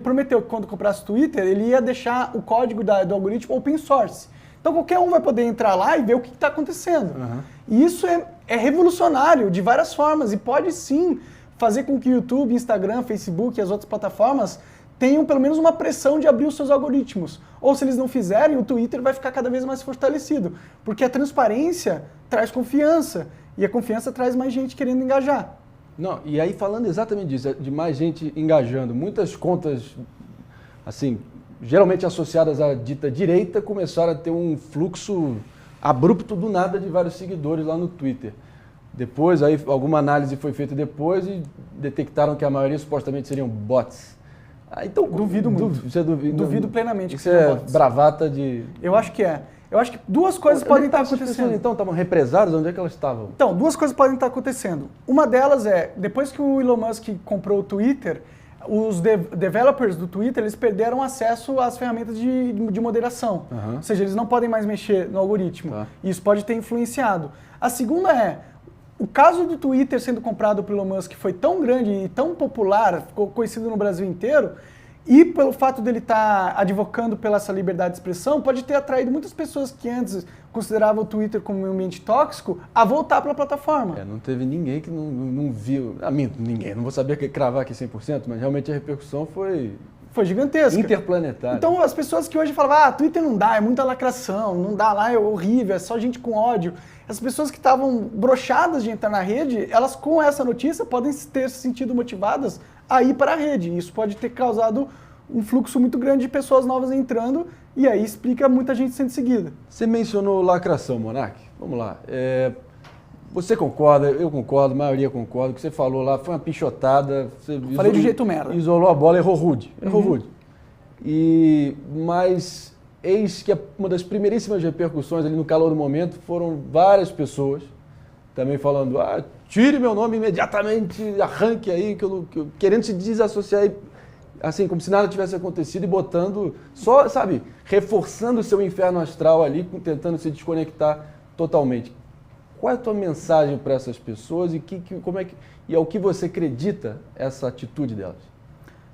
prometeu que quando comprasse o Twitter, ele ia deixar o código do algoritmo open source. Então qualquer um vai poder entrar lá e ver o que está acontecendo. E isso é revolucionário de várias formas e pode sim fazer com que o YouTube, Instagram, Facebook e as outras plataformas tenham pelo menos uma pressão de abrir os seus algoritmos. Ou se eles não fizerem, o Twitter vai ficar cada vez mais fortalecido. Porque a transparência traz confiança e a confiança traz mais gente querendo engajar. Não, e aí falando exatamente disso, de mais gente engajando, muitas contas, assim, geralmente associadas à dita direita, começaram a ter um fluxo abrupto do nada de vários seguidores lá no Twitter. Depois, aí alguma análise foi feita depois e detectaram que a maioria supostamente seriam bots. Então, duvido muito. Você duvida? Duvido plenamente que isso é bots. Bravata de... Eu acho que é. Eu acho que duas coisas podem estar acontecendo. As pessoas, então, estavam represadas? Onde é que elas estavam? Então, duas coisas podem estar acontecendo. Uma delas depois que o Elon Musk comprou o Twitter, os developers do Twitter, eles perderam acesso às ferramentas de moderação. Ou seja, eles não podem mais mexer no algoritmo. E isso pode ter influenciado. A segunda o caso do Twitter sendo comprado pelo Elon Musk foi tão grande e tão popular, ficou conhecido no Brasil inteiro, e pelo fato dele estar advocando pela essa liberdade de expressão, pode ter atraído muitas pessoas que antes consideravam o Twitter como um ambiente tóxico a voltar para a plataforma. Não teve ninguém que não viu... Ninguém, não vou saber cravar aqui 100%, mas realmente a repercussão foi gigantesca. Interplanetária. Então as pessoas que hoje falam, Twitter não dá, é muita lacração, não dá lá, é horrível, é só gente com ódio. As pessoas que estavam broxadas de entrar na rede, elas com essa notícia podem ter se sentido motivadas a ir para a rede. Isso pode ter causado um fluxo muito grande de pessoas novas entrando e aí explica muita gente sendo seguida. Você mencionou lacração, Monark. Vamos lá. Você concorda, eu concordo, a maioria concorda. O que você falou lá foi uma pichotada. Falei de jeito merda. Isolou a bola, errou rude. Mas eis que uma das primeiríssimas repercussões ali no calor do momento foram várias pessoas também falando, tire meu nome imediatamente, arranque aí, querendo se desassociar, assim, como se nada tivesse acontecido e botando, só, sabe, reforçando o seu inferno astral ali, tentando se desconectar totalmente. Qual é a tua mensagem para essas pessoas e ao que você acredita essa atitude delas?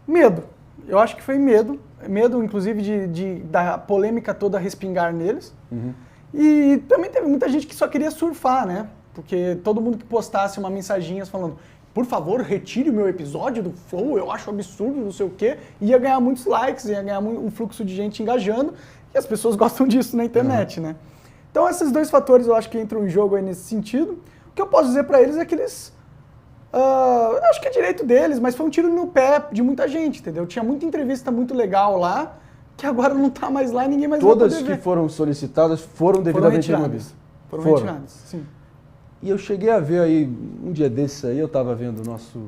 Medo. Eu acho que foi medo. Medo, inclusive, da polêmica toda respingar neles. E também teve muita gente que só queria surfar, né? Porque todo mundo que postasse uma mensaginha falando, por favor, retire o meu episódio do Flow, eu acho absurdo, não sei o quê, ia ganhar muitos likes, ia ganhar um fluxo de gente engajando, e as pessoas gostam disso na internet, né? Então esses dois fatores eu acho que entram em jogo aí nesse sentido. O que eu posso dizer para eles é que eles acho que é direito deles, mas foi um tiro no pé de muita gente, entendeu? Tinha muita entrevista muito legal lá, que agora não tá mais lá e ninguém mais vai poder ver. Todas que foram solicitadas foram devidamente removidas? Foram retiradas, sim. E eu cheguei a ver aí, um dia desses aí, eu estava vendo o nosso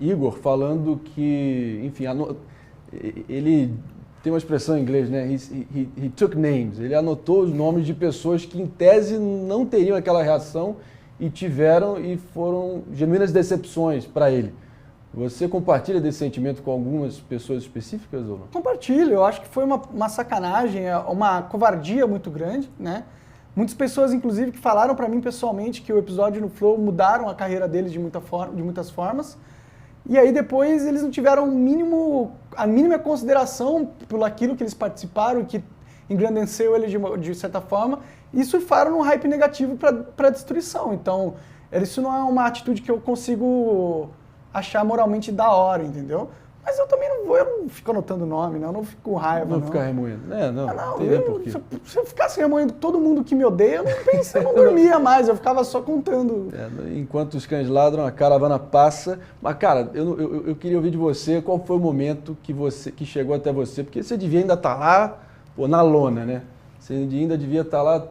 Igor falando que, enfim, ele tem uma expressão em inglês, né? He took names. Ele anotou os nomes de pessoas que, em tese, não teriam aquela reação e tiveram e foram genuínas decepções para ele. Você compartilha desse sentimento com algumas pessoas específicas ou não? Compartilho. Eu acho que foi uma sacanagem, uma covardia muito grande, né? Muitas pessoas, inclusive, que falaram para mim pessoalmente que o episódio no Flow mudaram a carreira deles de muitas formas. E aí depois eles não tiveram a mínima consideração por aquilo que eles participaram, que engrandeceu ele de certa forma, e surfaram num hype negativo para destruição. Então, isso não é uma atitude que eu consigo achar moralmente da hora, entendeu? Mas eu também não fico anotando o nome, não fico com raiva. Não ficar remoendo. Não tem porquê. Se eu ficasse remoendo todo mundo que me odeia, eu não dormia mais, eu ficava só contando. Enquanto os cães ladram, a caravana passa. Mas, cara, eu queria ouvir de você qual foi o momento que chegou até você, porque você devia ainda estar lá, na lona, né? Você ainda devia estar lá,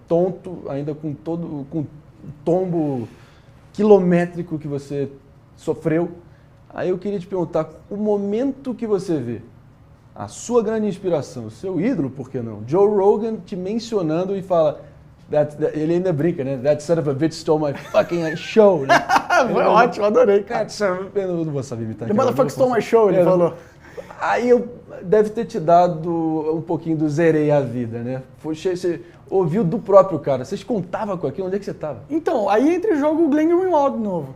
tonto, ainda com o tombo quilométrico que você sofreu. Aí eu queria te perguntar, o momento que você vê a sua grande inspiração, o seu ídolo, por que não? Joe Rogan te mencionando e fala, ele ainda brinca, né? That son of a bitch stole my fucking show, né? Foi ótimo, adorei, cara. Eu não vou saber imitar. The motherfucker stole my show, ele falou. Aí deve ter te dado um pouquinho do zerei a vida, né? Você ouviu do próprio cara, vocês contavam com aquilo, onde é que você estava? Então, aí entra em jogo o Glenn Greenwald de novo.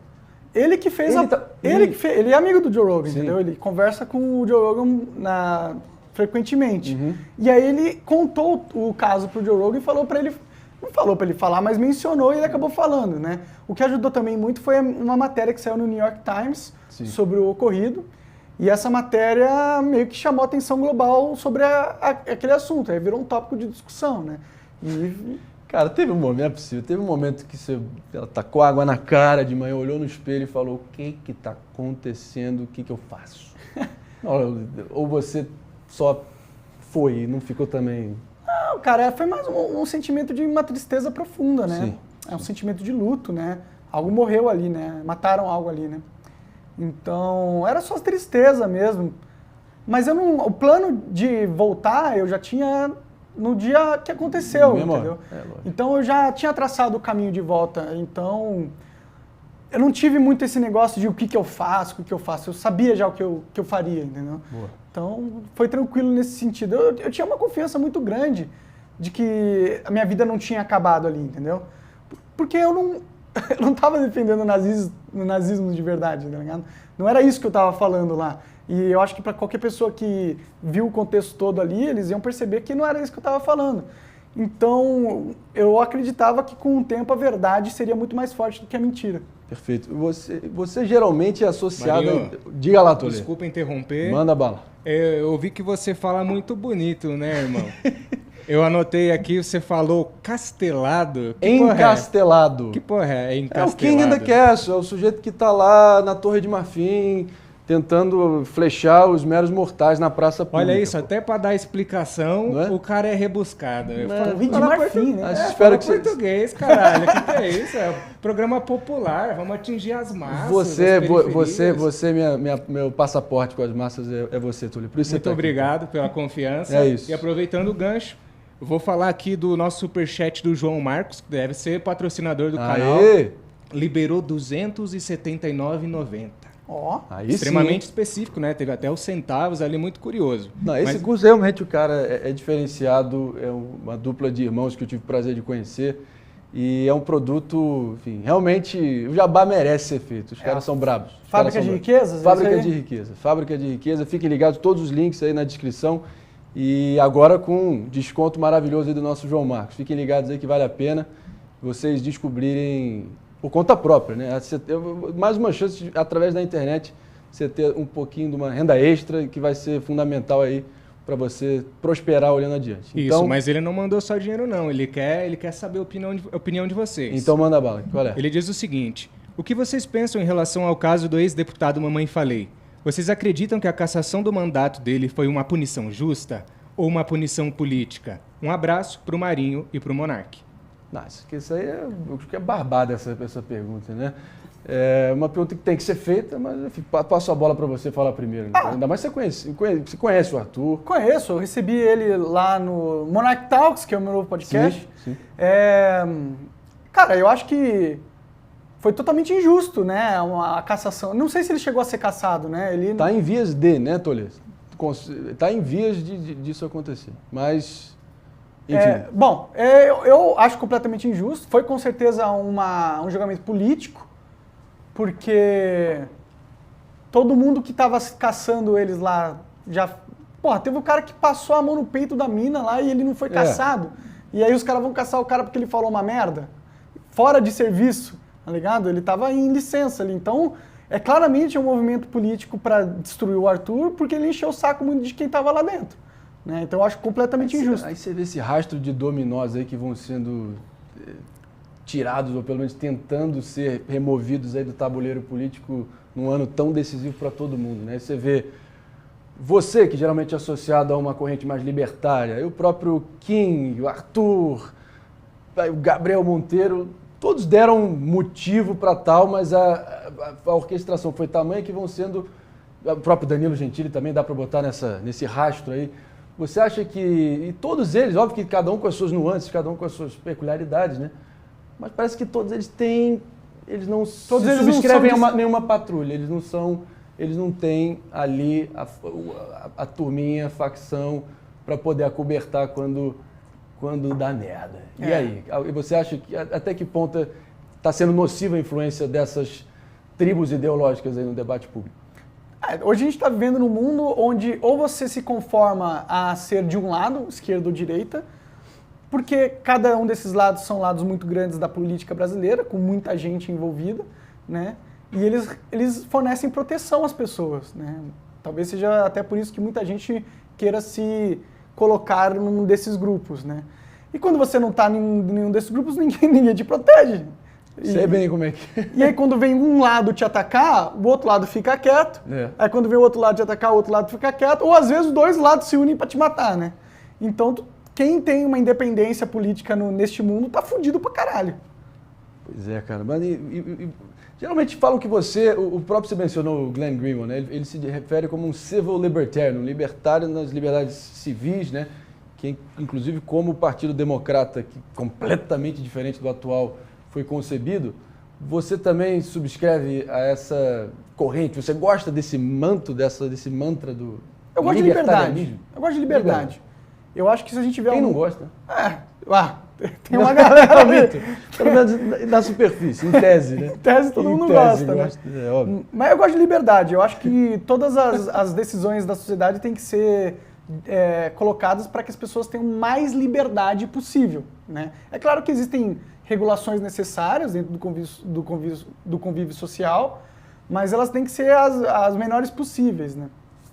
Ele que fez ele é amigo do Joe Rogan, sim, entendeu? Ele conversa com o Joe Rogan frequentemente. Uhum. E aí ele contou o caso pro Joe Rogan e falou para ele, não falou para ele falar, mas mencionou e ele acabou falando, né? O que ajudou também muito foi uma matéria que saiu no New York Times, sim, sobre o ocorrido. E essa matéria meio que chamou a atenção global sobre aquele assunto, aí virou um tópico de discussão, né? Cara, teve um momento que você tacou água na cara de manhã, olhou no espelho e falou, o que está acontecendo, o que eu faço? Ou você só foi e não ficou também... Não, cara, foi mais um sentimento de uma tristeza profunda, né? Sim, é um sentimento de luto, né? Algo morreu ali, né? Mataram algo ali, né? Então, era só tristeza mesmo. Mas o plano de voltar, eu já tinha... no dia que aconteceu, entendeu? Então eu já tinha traçado o caminho de volta, então eu não tive muito esse negócio de o que eu faço, eu sabia já o que eu faria, entendeu? Boa. Então foi tranquilo nesse sentido. Eu tinha uma confiança muito grande de que a minha vida não tinha acabado ali, entendeu? Porque eu não estava defendendo o nazismo de verdade, tá ligado? Não era isso que eu estava falando lá. E eu acho que para qualquer pessoa que viu o contexto todo ali, eles iam perceber que não era isso que eu estava falando. Então, eu acreditava que com o tempo a verdade seria muito mais forte do que a mentira. Perfeito. Você geralmente é associado... Marinho, diga lá, Toledo. Desculpa interromper. Manda bala. Eu ouvi que você fala muito bonito, né, irmão? Eu anotei aqui, você falou castelado. Encastelado. Que porra é encastelado? É o King in the Castle, é o sujeito que está lá na Torre de Marfim, tentando flechar os meros mortais na praça pública. Olha isso, até para dar explicação, o cara é rebuscado. Eu falo, de Marfim, né? Espero que português, caralho. O que é isso? É programa popular, vamos atingir as massas. Você meu passaporte com as massas é você, Túlio. Por isso muito obrigado pela confiança. É isso. E aproveitando o gancho, eu vou falar aqui do nosso superchat do João Marcos, que deve ser patrocinador do canal. Liberou R$ 279,90. Extremamente específico, né? Teve até os centavos ali, muito curioso. Esse curso realmente o cara é diferenciado, é uma dupla de irmãos que eu tive o prazer de conhecer e é um produto, enfim, realmente o jabá merece ser feito, os caras são brabos. Fábrica de riquezas? Fábrica de riqueza, fiquem ligados, todos os links aí na descrição e agora com desconto maravilhoso aí do nosso João Marcos. Fiquem ligados aí que vale a pena vocês descobrirem... por conta própria, né? Mais uma chance, através da internet, você ter um pouquinho de uma renda extra que vai ser fundamental aí para você prosperar olhando adiante. Isso, mas ele não mandou só dinheiro não, ele quer saber a opinião de vocês. Então manda bala, qual é? Ele diz o seguinte, O que vocês pensam em relação ao caso do ex-deputado Mamãe Falei? Vocês acreditam que a cassação do mandato dele foi uma punição justa ou uma punição política? Um abraço para o Marinho e para o Monark. Nossa, isso aí eu acho que é barbada essa pergunta, né? É uma pergunta que tem que ser feita, mas enfim, passo a bola para você falar primeiro. Né? Ainda mais você conhece o Arthur. Conheço, eu recebi ele lá no Monarch Talks, que é o meu novo podcast. Sim. Cara, eu acho que foi totalmente injusto, né? A cassação. Não sei se ele chegou a ser cassado, né? Ele está em vias de, né, Toledo? Está em vias disso acontecer. Mas, enfim. Eu acho completamente injusto. Foi com certeza um julgamento político, porque todo mundo que estava caçando eles lá já... Porra, teve um cara que passou a mão no peito da mina lá e ele não foi caçado. E aí os caras vão caçar o cara porque ele falou uma merda. Fora de serviço, tá ligado? Ele tava em licença ali. Então, claramente um movimento político para destruir o Arthur, porque ele encheu o saco muito de quem tava lá dentro. Né? Então eu acho completamente injusto. Aí você vê esse rastro de dominós aí que vão sendo tirados, ou pelo menos tentando ser removidos aí do tabuleiro político num ano tão decisivo para todo mundo. Né? Você vê você, que geralmente é associado a uma corrente mais libertária, o próprio Kim, o Arthur, o Gabriel Monteiro, todos deram motivo para tal, mas a orquestração foi tamanha que vão sendo... O próprio Danilo Gentili também dá para botar nesse rastro aí. Você acha que... E todos eles, óbvio que cada um com as suas nuances, cada um com as suas peculiaridades, né? Mas parece que todos eles têm... Eles não subscrevem nenhuma patrulha, eles não têm ali a turminha, a facção, para poder acobertar quando dá merda. E aí? E você acha que até que ponto está sendo nociva a influência dessas tribos ideológicas aí no debate público? Hoje a gente está vivendo num mundo onde ou você se conforma a ser de um lado, esquerda ou direita, porque cada um desses lados são lados muito grandes da política brasileira, com muita gente envolvida, né? E eles fornecem proteção às pessoas, né? Talvez seja até por isso que muita gente queira se colocar num desses grupos, né? E quando você não está em nenhum desses grupos, ninguém te protege. Sei bem como é que... E aí quando vem um lado te atacar, o outro lado fica quieto. Aí quando vem o outro lado te atacar, o outro lado fica quieto. Ou às vezes os dois lados se unem para te matar, né? Então quem tem uma independência política neste mundo tá fudido pra caralho. Pois é, cara. Mas geralmente falam que o próprio você mencionou o Glenn Greenwald, né? Ele se refere como um civil libertarian, um libertário nas liberdades civis, né? Que inclusive como o Partido Democrata, que completamente diferente do atual, foi concebido. Você também subscreve a essa corrente? Você gosta desse manto, desse mantra do Eu gosto de liberdade. Eu gosto de liberdade. Eu acho que se a gente tiver Quem não gosta? Tem uma galera ali. Pelo menos na superfície, em tese, né? Em tese todo mundo gosta, né? É óbvio. Mas eu gosto de liberdade. Eu acho que todas as decisões da sociedade têm que ser colocadas para que as pessoas tenham mais liberdade possível, né? É claro que existem regulações necessárias dentro do convívio social, mas elas têm que ser as menores possíveis, né?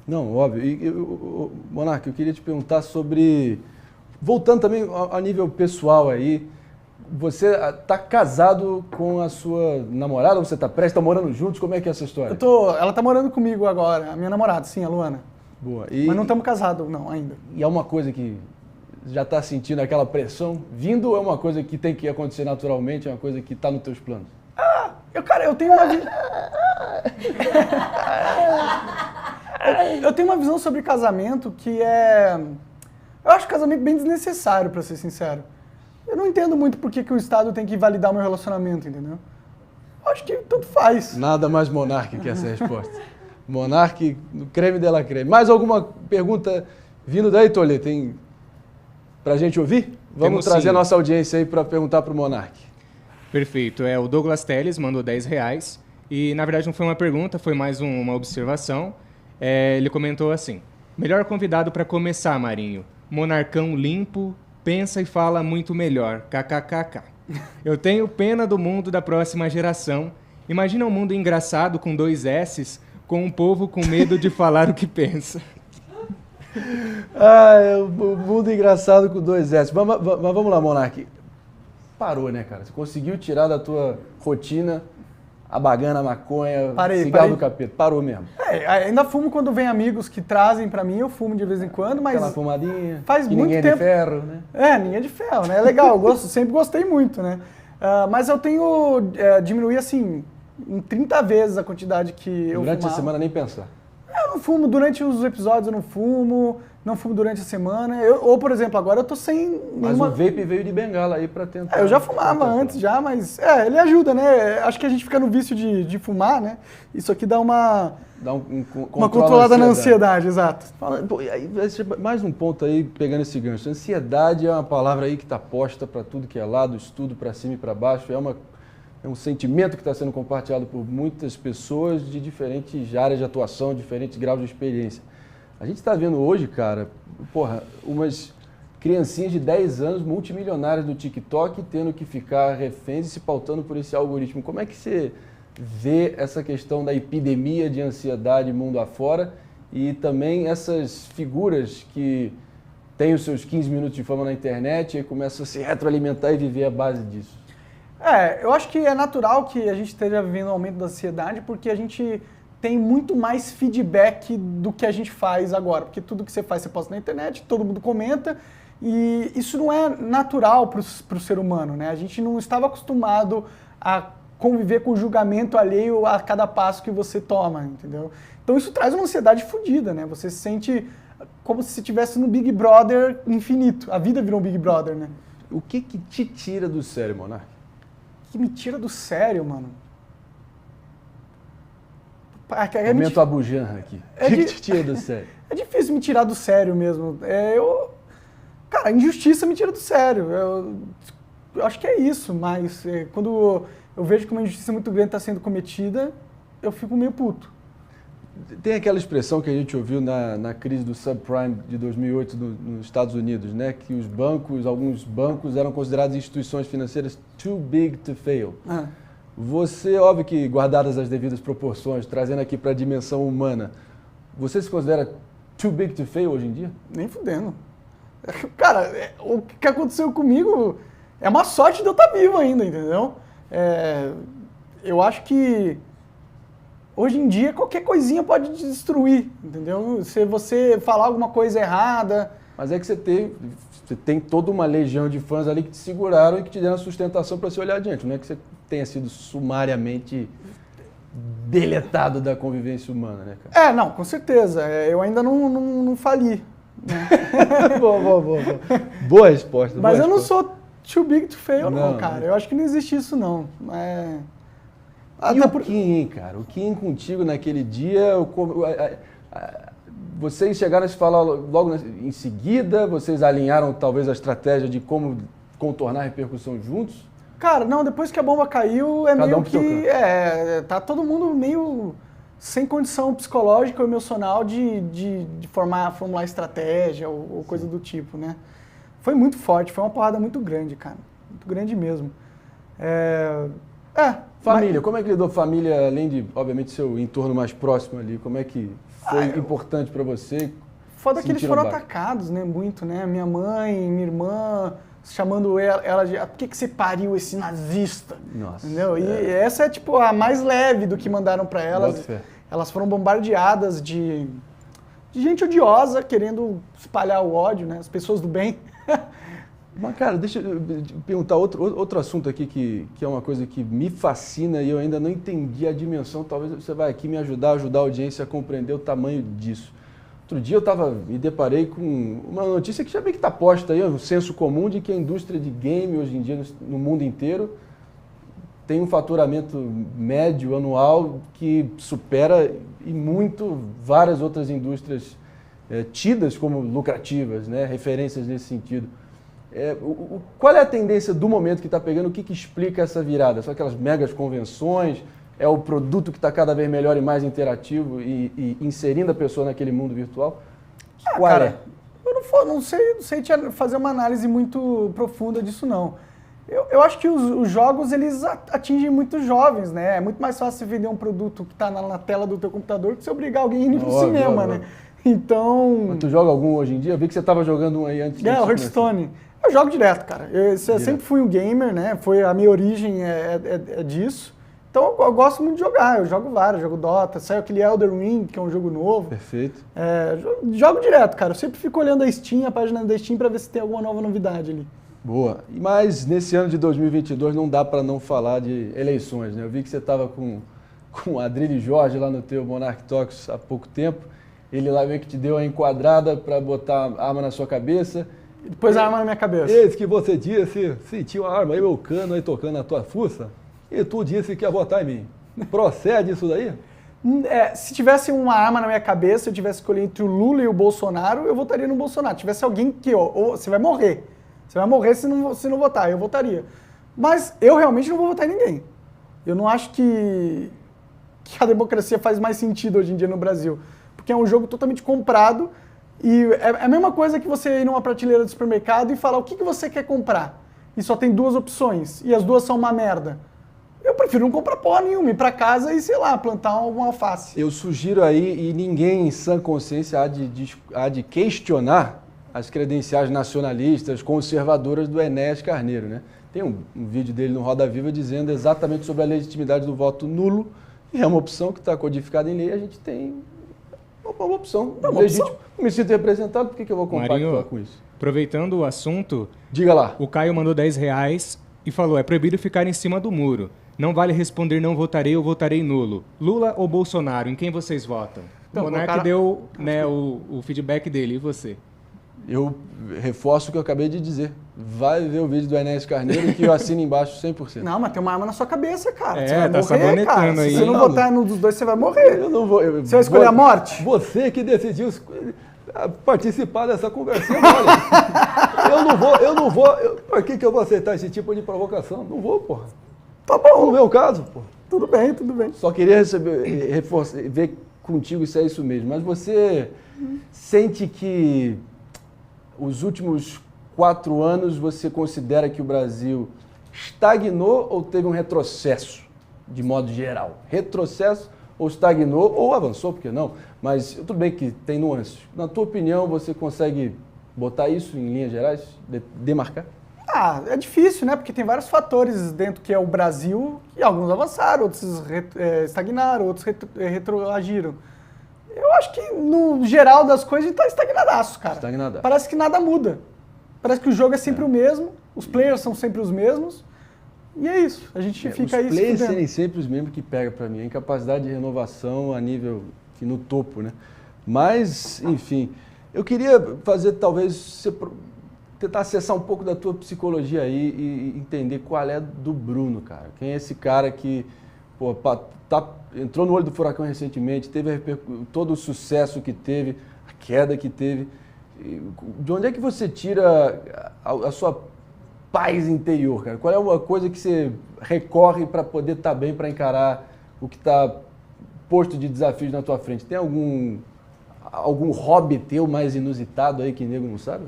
Não, óbvio. Monark, eu queria te perguntar sobre... Voltando também a nível pessoal aí, você está casado com a sua namorada, ou você está prestes, está morando juntos? Como é que é essa história? Ela está morando comigo agora, a minha namorada, sim, a Luana. Boa. Mas não estamos casados, não, ainda. E é uma coisa que já está sentindo aquela pressão vindo, ou é uma coisa que tem que acontecer naturalmente, é uma coisa que está nos teus planos? Eu tenho uma eu tenho uma visão sobre casamento que eu acho casamento bem desnecessário, pra ser sincero. Eu não entendo muito por que o Estado tem que validar o meu relacionamento, entendeu? Eu acho que tanto faz. Nada mais Monark que essa resposta. Monark, no creme dela creme. Mais alguma pergunta vindo daí, Tolê? Tem pra gente ouvir? Vamos trazer a nossa audiência aí para perguntar pro Monark. Perfeito. O Douglas Teles mandou R$10 e, na verdade, não foi uma pergunta, foi mais uma observação. Ele comentou assim: melhor convidado para começar, Marinho. Monarcão limpo, pensa e fala muito melhor. KKKK. Eu tenho pena do mundo da próxima geração. Imagina um mundo engraçado com 2 S's, com um povo com medo de falar o que pensa. O mundo engraçado com 2 S. Mas vamos lá, Monark. Parou, né, cara? Você conseguiu tirar da tua rotina a bagana, a maconha, Parei. cigarro do capeta? Parou mesmo. Ainda fumo quando vem amigos que trazem pra mim, eu fumo de vez em quando, mas Aquela fumadinha, faz que muito ninguém é tempo. de ferro, né? Ninguém é de ferro, né? É legal, sempre gostei muito, né? Mas eu tenho diminuído, assim, em 30 vezes a quantidade que eu Durante fumava. a semana nem pensar. Eu não fumo durante os episódios, eu não fumo durante a semana. Ou, por exemplo, agora eu tô sem Mas nenhuma... o vape veio de bengala aí pra tentar. eu já fumava antes, mas ele ajuda, né? Acho que a gente fica no vício de fumar, né? Isso aqui dá uma controlada na ansiedade, exato. Pô, e aí, mais um ponto aí, pegando esse gancho. Ansiedade é uma palavra aí que está posta para tudo que é lado, estudo para cima e para baixo. É um sentimento que está sendo compartilhado por muitas pessoas de diferentes áreas de atuação, diferentes graus de experiência. A gente está vendo hoje, cara, umas criancinhas de 10 anos, multimilionárias do TikTok, tendo que ficar reféns e se pautando por esse algoritmo. Como é que você vê essa questão da epidemia de ansiedade mundo afora e também essas figuras que têm os seus 15 minutos de fama na internet e começam a se retroalimentar e viver à base disso? Eu acho que é natural que a gente esteja vivendo um aumento da ansiedade porque a gente tem muito mais feedback do que a gente faz agora. Porque tudo que você faz, você posta na internet, todo mundo comenta, e isso não é natural para o ser humano, né? A gente não estava acostumado a conviver com o julgamento alheio a cada passo que você toma, entendeu? Então isso traz uma ansiedade fodida, né? Você se sente como se estivesse no Big Brother infinito. A vida virou um Big Brother, né? O que te tira do sério, Monark? O que me tira do sério, mano? Momento Abu Janra aqui. O que te tira do sério? É difícil me tirar do sério mesmo. Cara, a injustiça me tira do sério. Eu acho que é isso, mas quando eu vejo que uma injustiça muito grande está sendo cometida, eu fico meio puto. Tem aquela expressão que a gente ouviu na crise do subprime de 2008 nos Estados Unidos, né? Que alguns bancos eram considerados instituições financeiras too big to fail. Você, óbvio que guardadas as devidas proporções, trazendo aqui para a dimensão humana, você se considera too big to fail hoje em dia? Nem fudendo. Cara, o que aconteceu comigo é uma sorte de eu estar vivo ainda, entendeu? Eu acho que hoje em dia qualquer coisinha pode te destruir, entendeu? Se você falar alguma coisa errada... Mas é que você tem toda uma legião de fãs ali que te seguraram e que te deram a sustentação para você olhar adiante. Não é que você tenha sido sumariamente deletado da convivência humana, né, cara? Não, com certeza. Eu ainda não fali. Né? Boa resposta. Mas eu não resposta. sou too big to fail, não, cara. Eu acho que não existe isso, não. E o Kim, hein, cara? O Kim contigo naquele dia, vocês chegaram a se falar logo em seguida? Vocês alinharam talvez a estratégia de como contornar a repercussão juntos? Cara, não, depois que a bomba caiu, meio que... tá todo mundo meio sem condição psicológica ou emocional de formular estratégia ou coisa do tipo, né? Foi muito forte, foi uma porrada muito grande, cara. Muito grande mesmo. Família, como é que lidou família, além de, obviamente, seu entorno mais próximo ali? Como é que foi importante para você? Foda que eles foram atacados, né? Muito, né? Minha mãe, minha irmã, chamando ela de... Por que você pariu esse nazista? Nossa. Entendeu? E essa é, tipo, a mais leve do que mandaram para elas. Elas foram bombardeadas de gente odiosa, querendo espalhar o ódio, né? As pessoas do bem. Mas, cara, deixa eu perguntar outro assunto aqui que é uma coisa que me fascina e eu ainda não entendi a dimensão. Talvez você vai aqui me ajudar a audiência a compreender o tamanho disso. Outro dia eu me deparei com uma notícia que já meio que está posta aí, um senso comum de que a indústria de game hoje em dia no mundo inteiro tem um faturamento médio anual que supera e muito várias outras indústrias tidas como lucrativas, né, referências nesse sentido. Qual é a tendência do momento que está pegando? O que explica essa virada? São aquelas megas convenções? É o produto que está cada vez melhor e mais interativo e inserindo a pessoa naquele mundo virtual? Cara, eu não sei fazer uma análise muito profunda disso, não. Eu acho que os jogos, eles atingem muitos jovens, né? É muito mais fácil você vender um produto que está na tela do teu computador que você obrigar alguém a ir pro cinema, né? Então... Mas tu joga algum hoje em dia? Eu vi que você estava jogando um aí antes. O Hearthstone. Eu jogo direto, cara. Eu sempre fui um gamer, né? A minha origem é disso. Então eu gosto muito de jogar, eu jogo vários, jogo Dota, saiu aquele Elden Ring, que é um jogo novo. Perfeito. Jogo direto, cara. Eu sempre fico olhando a Steam, a página da Steam, pra ver se tem alguma nova novidade ali. Boa. Mas nesse ano de 2022 não dá para não falar de eleições, né? Eu vi que você estava com o Adrilho Jorge lá no teu Monarch Talks há pouco tempo. Ele lá meio que te deu a enquadrada para botar a arma na sua cabeça. E depois a arma na minha cabeça. Esse que você disse, sentiu a arma aí, meu cano aí tocando na tua fuça, e tu disse que ia votar em mim. Procede isso daí? Se tivesse uma arma na minha cabeça, eu tivesse escolhido entre o Lula e o Bolsonaro, eu votaria no Bolsonaro. Se tivesse alguém que, você vai morrer. Você vai morrer se não votar, eu votaria. Mas eu realmente não vou votar em ninguém. Eu não acho que a democracia faz mais sentido hoje em dia no Brasil. Porque é um jogo totalmente comprado e é a mesma coisa que você ir numa prateleira do supermercado e falar o que você quer comprar. E só tem 2 opções e as 2 são uma merda. Eu prefiro não comprar porra nenhuma, ir pra casa e, sei lá, plantar alguma alface. Eu sugiro aí, e ninguém em sã consciência há de questionar as credenciais nacionalistas, conservadoras do Enéas Carneiro, né? Tem um vídeo dele no Roda Viva dizendo exatamente sobre a legitimidade do voto nulo, e é uma opção que está codificada em lei, a gente tem uma opção legítima. Me sinto representado, por que eu vou compactuar com isso? Aproveitando o assunto, diga lá. O Caio mandou R$10 e falou, é proibido ficar em cima do muro. Não vale responder não votarei ou votarei nulo. Lula ou Bolsonaro, em quem vocês votam? Então, o Monark deu o feedback dele, e você? Eu reforço o que eu acabei de dizer. Vai ver o vídeo do Enéas Carneiro que eu assino embaixo 100%. Não, mas tem uma arma na sua cabeça, cara. Você vai morrer, cara. Aí. Se você não votar num dos dois, você vai morrer. Eu não vou. Você vai escolher a morte? Você que decidiu participar dessa conversa. Eu não vou. Por que eu vou aceitar esse tipo de provocação? Não vou, porra. Tá bom. No meu caso, porra. Tudo bem, tudo bem. Só queria ver contigo se é isso mesmo. Mas você sente que os últimos 4 anos você considera que o Brasil estagnou ou teve um retrocesso, de modo geral? Retrocesso ou estagnou ou avançou, por que não? Mas tudo bem que tem nuances. Na tua opinião, você consegue botar isso em linhas gerais, demarcar? É difícil, né? Porque tem vários fatores dentro que é o Brasil, e alguns avançaram, outros estagnaram, outros retroagiram. Eu acho que, no geral das coisas, a gente tá estagnadaço, cara. Estagnadaço. Parece que nada muda. Parece que o jogo é sempre o mesmo, os players são sempre os mesmos, e é isso. A gente fica aí... Os players serem sempre os mesmos que pega pra mim. A incapacidade de renovação a nível, no topo, né? Mas, enfim, eu queria fazer, talvez, tentar acessar um pouco da tua psicologia aí e entender qual é do Bruno, cara. Quem é esse cara que, entrou no olho do furacão recentemente, teve todo o sucesso que teve, a queda que teve. De onde é que você tira a sua paz interior, cara? Qual é uma coisa que você recorre para poder estar bem, para encarar o que está posto de desafios na tua frente? Tem algum hobby teu mais inusitado aí que o nego não sabe?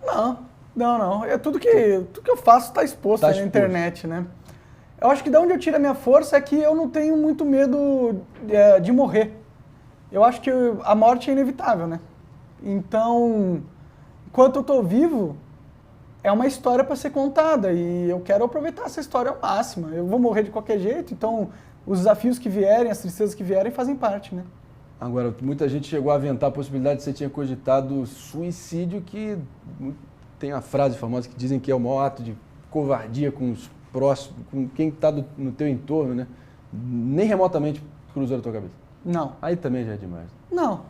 Não. Tudo que eu faço está exposto na internet, né? Eu acho que de onde eu tiro a minha força é que eu não tenho muito medo de morrer. Eu acho que a morte é inevitável, né? Então, enquanto eu estou vivo, é uma história para ser contada e eu quero aproveitar essa história ao máximo. Eu vou morrer de qualquer jeito, então os desafios que vierem, as tristezas que vierem fazem parte, né? Agora, muita gente chegou a aventar a possibilidade de você tinha cogitado suicídio, que tem a frase famosa que dizem que é o maior ato de covardia com os próximos, com quem está no teu entorno, né? Nem remotamente cruzou a tua cabeça. Não. Aí também já é demais. Não.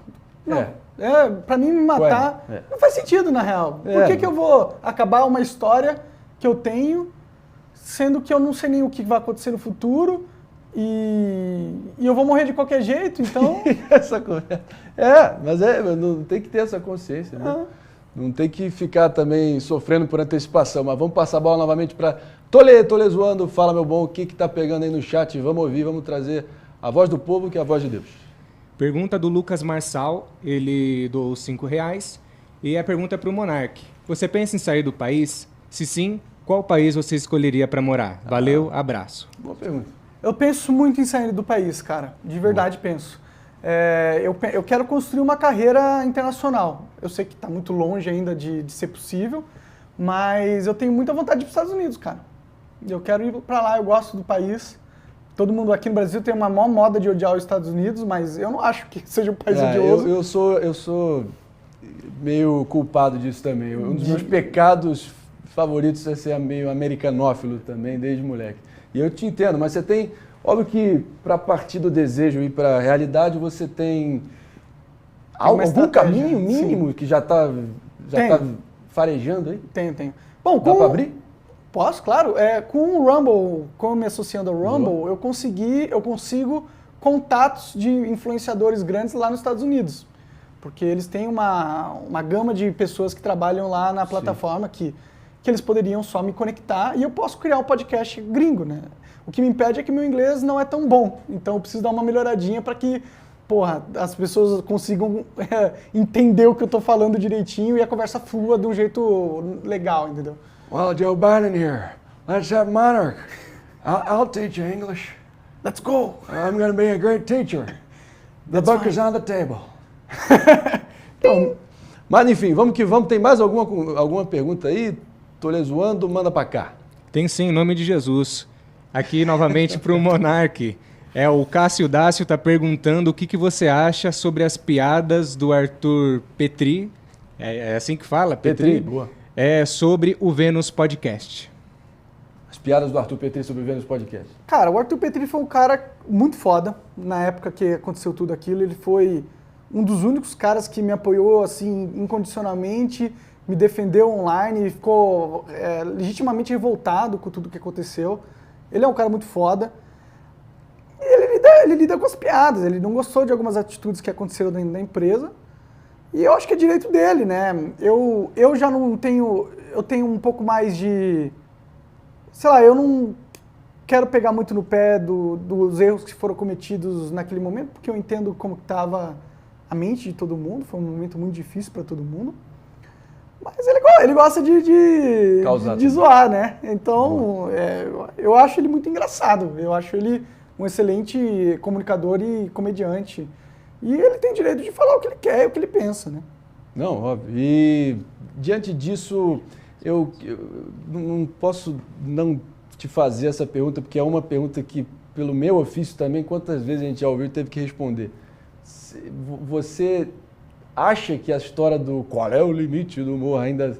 Pra mim me matar não faz sentido, na real. Por que eu vou acabar uma história que eu tenho, sendo que eu não sei nem o que vai acontecer no futuro e eu vou morrer de qualquer jeito, então... mas não tem que ter essa consciência, né? Não tem que ficar também sofrendo por antecipação, mas vamos passar a bola novamente para Tolê zoando. Fala, meu bom, o que tá pegando aí no chat? Vamos ouvir, vamos trazer a voz do povo, que é a voz de Deus. Pergunta do Lucas Marçal, ele doou R$5, e a pergunta é para o Monark. Você pensa em sair do país? Se sim, qual país você escolheria para morar? Valeu, abraço. Boa pergunta. Eu penso muito em sair do país, cara. De verdade penso. Eu quero construir uma carreira internacional. Eu sei que está muito longe ainda de ser possível, mas eu tenho muita vontade de ir para os Estados Unidos, cara. Eu quero ir para lá, eu gosto do país. Todo mundo aqui no Brasil tem uma maior moda de odiar os Estados Unidos, mas eu não acho que seja um país odioso. Eu sou meio culpado disso também. Um dos meus pecados favoritos é ser meio americanófilo também, desde moleque. E eu te entendo, mas você tem... Óbvio que para partir do desejo e para a realidade, você tem algum caminho mínimo que já tá farejando aí? Tenho. Bom, dá para abrir? Posso, claro. Com o Rumble, como me associando ao Rumble, eu consigo contatos de influenciadores grandes lá nos Estados Unidos. Porque eles têm uma gama de pessoas que trabalham lá na plataforma que eles poderiam só me conectar e eu posso criar um podcast gringo, né? O que me impede é que meu inglês não é tão bom. Então eu preciso dar uma melhoradinha para que, as pessoas consigam entender o que eu tô falando direitinho e a conversa flua de um jeito legal, entendeu? Well, Joe Biden here. Let's have Monarch. I'll teach you English. Let's go. I'm going to be a great teacher. The book is on the table. Então, mas enfim, vamos que vamos. Tem mais alguma pergunta aí? Tô lhe zoando, manda pra cá. Tem sim, em nome de Jesus. Aqui novamente para o Monark. O Cássio Dácio está perguntando o que você acha sobre as piadas do Arthur Petri. É assim que fala? Petri? Boa. Sobre o Vênus Podcast. As piadas do Arthur Petri sobre o Vênus Podcast. Cara, o Arthur Petri foi um cara muito foda na época que aconteceu tudo aquilo. Ele foi um dos únicos caras que me apoiou assim incondicionalmente, me defendeu online, ficou legitimamente revoltado com tudo que aconteceu. Ele é um cara muito foda. E ele lida com as piadas. Ele não gostou de algumas atitudes que aconteceram dentro da empresa. E eu acho que é direito dele, né? Eu já não tenho... Eu tenho um pouco mais de... Sei lá, eu não quero pegar muito no pé dos erros que foram cometidos naquele momento, porque eu entendo como estava a mente de todo mundo. Foi um momento muito difícil para todo mundo. Mas ele gosta de zoar, né? Então, eu acho ele muito engraçado. Eu acho ele um excelente comunicador e comediante. E ele tem direito de falar o que ele quer e o que ele pensa, né? Não, óbvio. E diante disso, eu não posso não te fazer essa pergunta, porque é uma pergunta que, pelo meu ofício também, quantas vezes a gente já ouviu e teve que responder. Você acha que a história do qual é o limite do humor ainda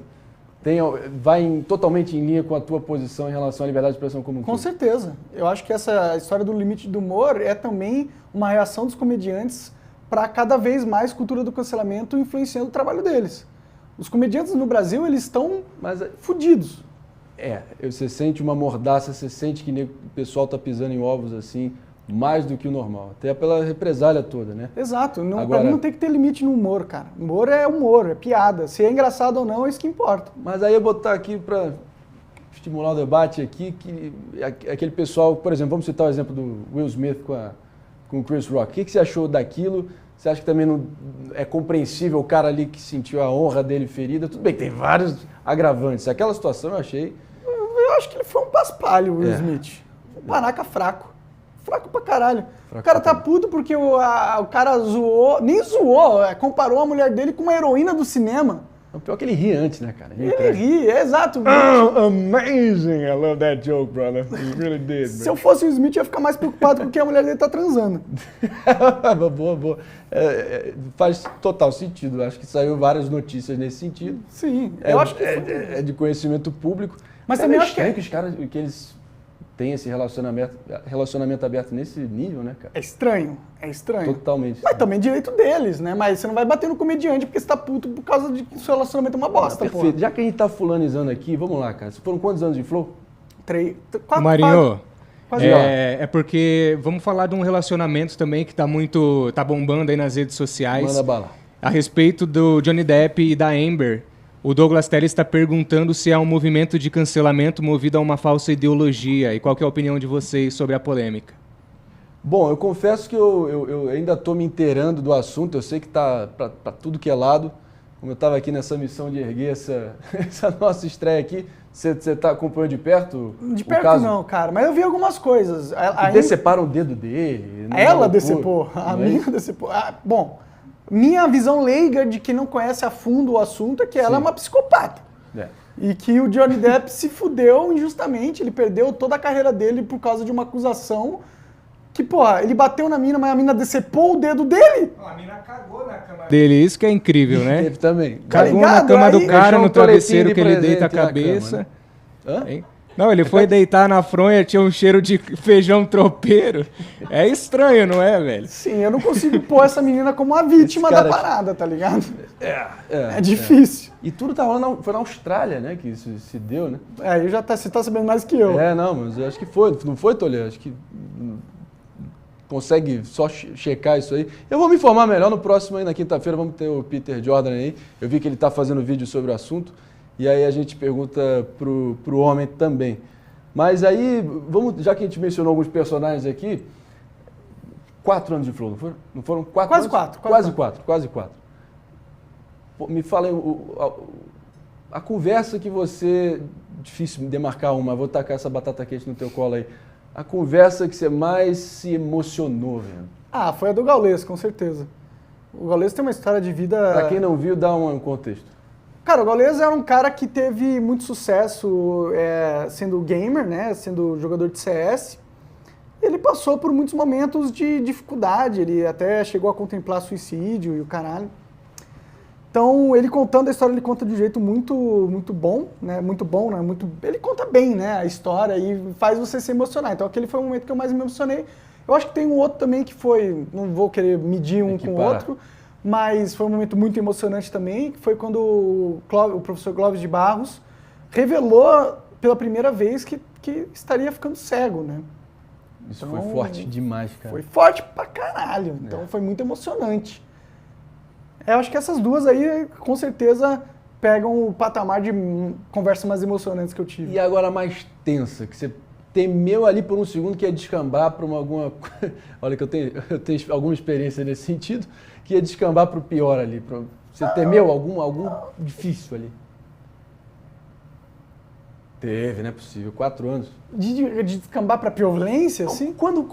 vai totalmente em linha com a tua posição em relação à liberdade de expressão como um todo? Com certeza. Eu acho que essa história do limite do humor é também uma reação dos comediantes para cada vez mais cultura do cancelamento influenciando o trabalho deles. Os comediantes no Brasil, eles estão fodidos. Você sente uma mordaça, você sente que o pessoal está pisando em ovos assim, mais do que o normal. Até pela represália toda, né? Exato. Pra mim não tem que ter limite no humor, cara. Humor, é piada. Se é engraçado ou não, é isso que importa. Mas aí eu botar aqui para estimular o debate aqui, que aquele pessoal, por exemplo, vamos citar o exemplo do Will Smith com o Chris Rock. O que você achou daquilo? Você acha que também não é compreensível o cara ali que sentiu a honra dele ferida? Tudo bem, tem vários agravantes. Aquela situação eu achei... Eu acho que ele foi um paspalho, o Will Smith. Um panaca fraco. Fraco pra caralho. O cara tá puto porque o cara zoou, nem zoou, comparou a mulher dele com uma heroína do cinema. O pior é que ele ri antes, né, cara? Ele ri, exato. Oh, amazing! I love that joke, brother. You really did, Se eu fosse o Smith, eu ia ficar mais preocupado com que a mulher dele tá transando. Boa. Faz total sentido. Acho que saiu várias notícias nesse sentido. Sim, eu acho que é de conhecimento público. Mas também acho que os caras, que eles têm esse relacionamento aberto nesse nível, né, cara? É estranho. Totalmente. Mas também é direito deles, né? Mas você não vai bater no comediante porque você tá puto por causa de que o seu relacionamento é uma bosta, pô. Perfeito. Já que a gente tá fulanizando aqui, vamos lá, cara. Foram quantos anos de Flow? 4, Marinho, quase é porque vamos falar de um relacionamento também que tá bombando aí nas redes sociais. Manda bala. A respeito do Johnny Depp e da Amber. O Douglas Telles está perguntando se há um movimento de cancelamento movido a uma falsa ideologia e qual que é a opinião de vocês sobre a polêmica. Bom, eu confesso que eu ainda estou me inteirando do assunto, eu sei que está para tudo que é lado. Como eu estava aqui nessa missão de erguer essa nossa estreia aqui, você está acompanhando de perto? De perto não, cara, mas eu vi algumas coisas. Deceparam o dedo dele. Ela decepou, a minha decepou. Bom... Minha visão leiga de quem não conhece a fundo o assunto é que ela é uma psicopata. E que o Johnny Depp se fudeu injustamente, ele perdeu toda a carreira dele por causa de uma acusação que, porra, ele bateu na mina, mas a mina decepou o dedo dele? A mina cagou na cama dele, isso que é incrível, né? Teve também. Cagou Tá na cama do ligado? cara, Deixou no um travesseiro que ele toletinho de deita a presente na cabeça. cama, né? Hã? Hein? Não, ele foi deitar na fronha, tinha um cheiro de feijão tropeiro. É estranho, não é, velho? Sim, eu não consigo pôr essa menina como a vítima Esse cara da aqui- parada, tá ligado? É difícil. E tudo tá rolando, foi na Austrália, né, que isso se deu, né? Você tá sabendo mais que eu. Não, mas eu acho que foi, não foi, Toledo? Acho que consegue só checar isso aí. Eu vou me informar melhor no próximo aí, na quinta-feira, vamos ter o Peter Jordan aí. Eu vi que ele tá fazendo vídeo sobre o assunto, e aí a gente pergunta pro homem também. Mas aí, já que a gente mencionou alguns personagens aqui, 4 anos de Flow, não foram? Não foram 4 Quase anos? 4. Quase 4. Pô, me fala aí, a conversa que você... Difícil demarcar uma, vou tacar essa batata quente no teu colo aí. A conversa que você mais se emocionou, velho. Ah, foi a do Gaules, com certeza. O Gaules tem uma história de vida... Pra quem não viu, dá um contexto. Cara, o Gaules era um cara que teve muito sucesso sendo gamer, né? Sendo jogador de CS. Ele passou por muitos momentos de dificuldade, ele até chegou a contemplar suicídio e o caralho. Então, ele contando a história, ele conta de um jeito muito bom, né? Muito bom, né? Ele conta bem, né? A história e faz você se emocionar. Então, aquele foi o momento que eu mais me emocionei. Eu acho que tem um outro também que foi, não vou querer medir um com o outro, mas foi um momento muito emocionante também, que foi quando o professor Clóvis de Barros revelou pela primeira vez que estaria ficando cego, né? Isso Então, foi forte demais, cara. Foi forte pra caralho, então foi muito emocionante. Eu acho que essas duas aí, com certeza, pegam o patamar de conversas mais emocionantes que eu tive. E agora a mais tensa, que você temeu ali por um segundo que ia descambar para alguma... Olha que eu tenho alguma experiência nesse sentido, que ia descambar para o pior ali. Você temeu algum difícil ali? Teve, não é possível. 4 anos. De descambar pra violência, assim? Quando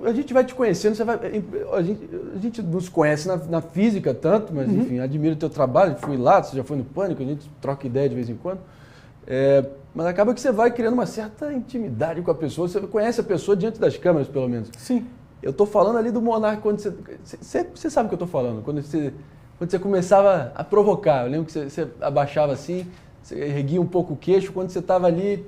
a gente vai te conhecendo, a gente não se conhece na física tanto, mas enfim, admiro o teu trabalho, fui lá, você já foi no Pânico, a gente troca ideia de vez em quando. Mas acaba que você vai criando uma certa intimidade com a pessoa, você conhece a pessoa diante das câmeras, pelo menos. Sim. Eu tô falando ali do Monark quando você sabe o que eu tô falando, quando você começava a provocar. Eu lembro que você abaixava assim, você erguia um pouco o queixo quando você estava ali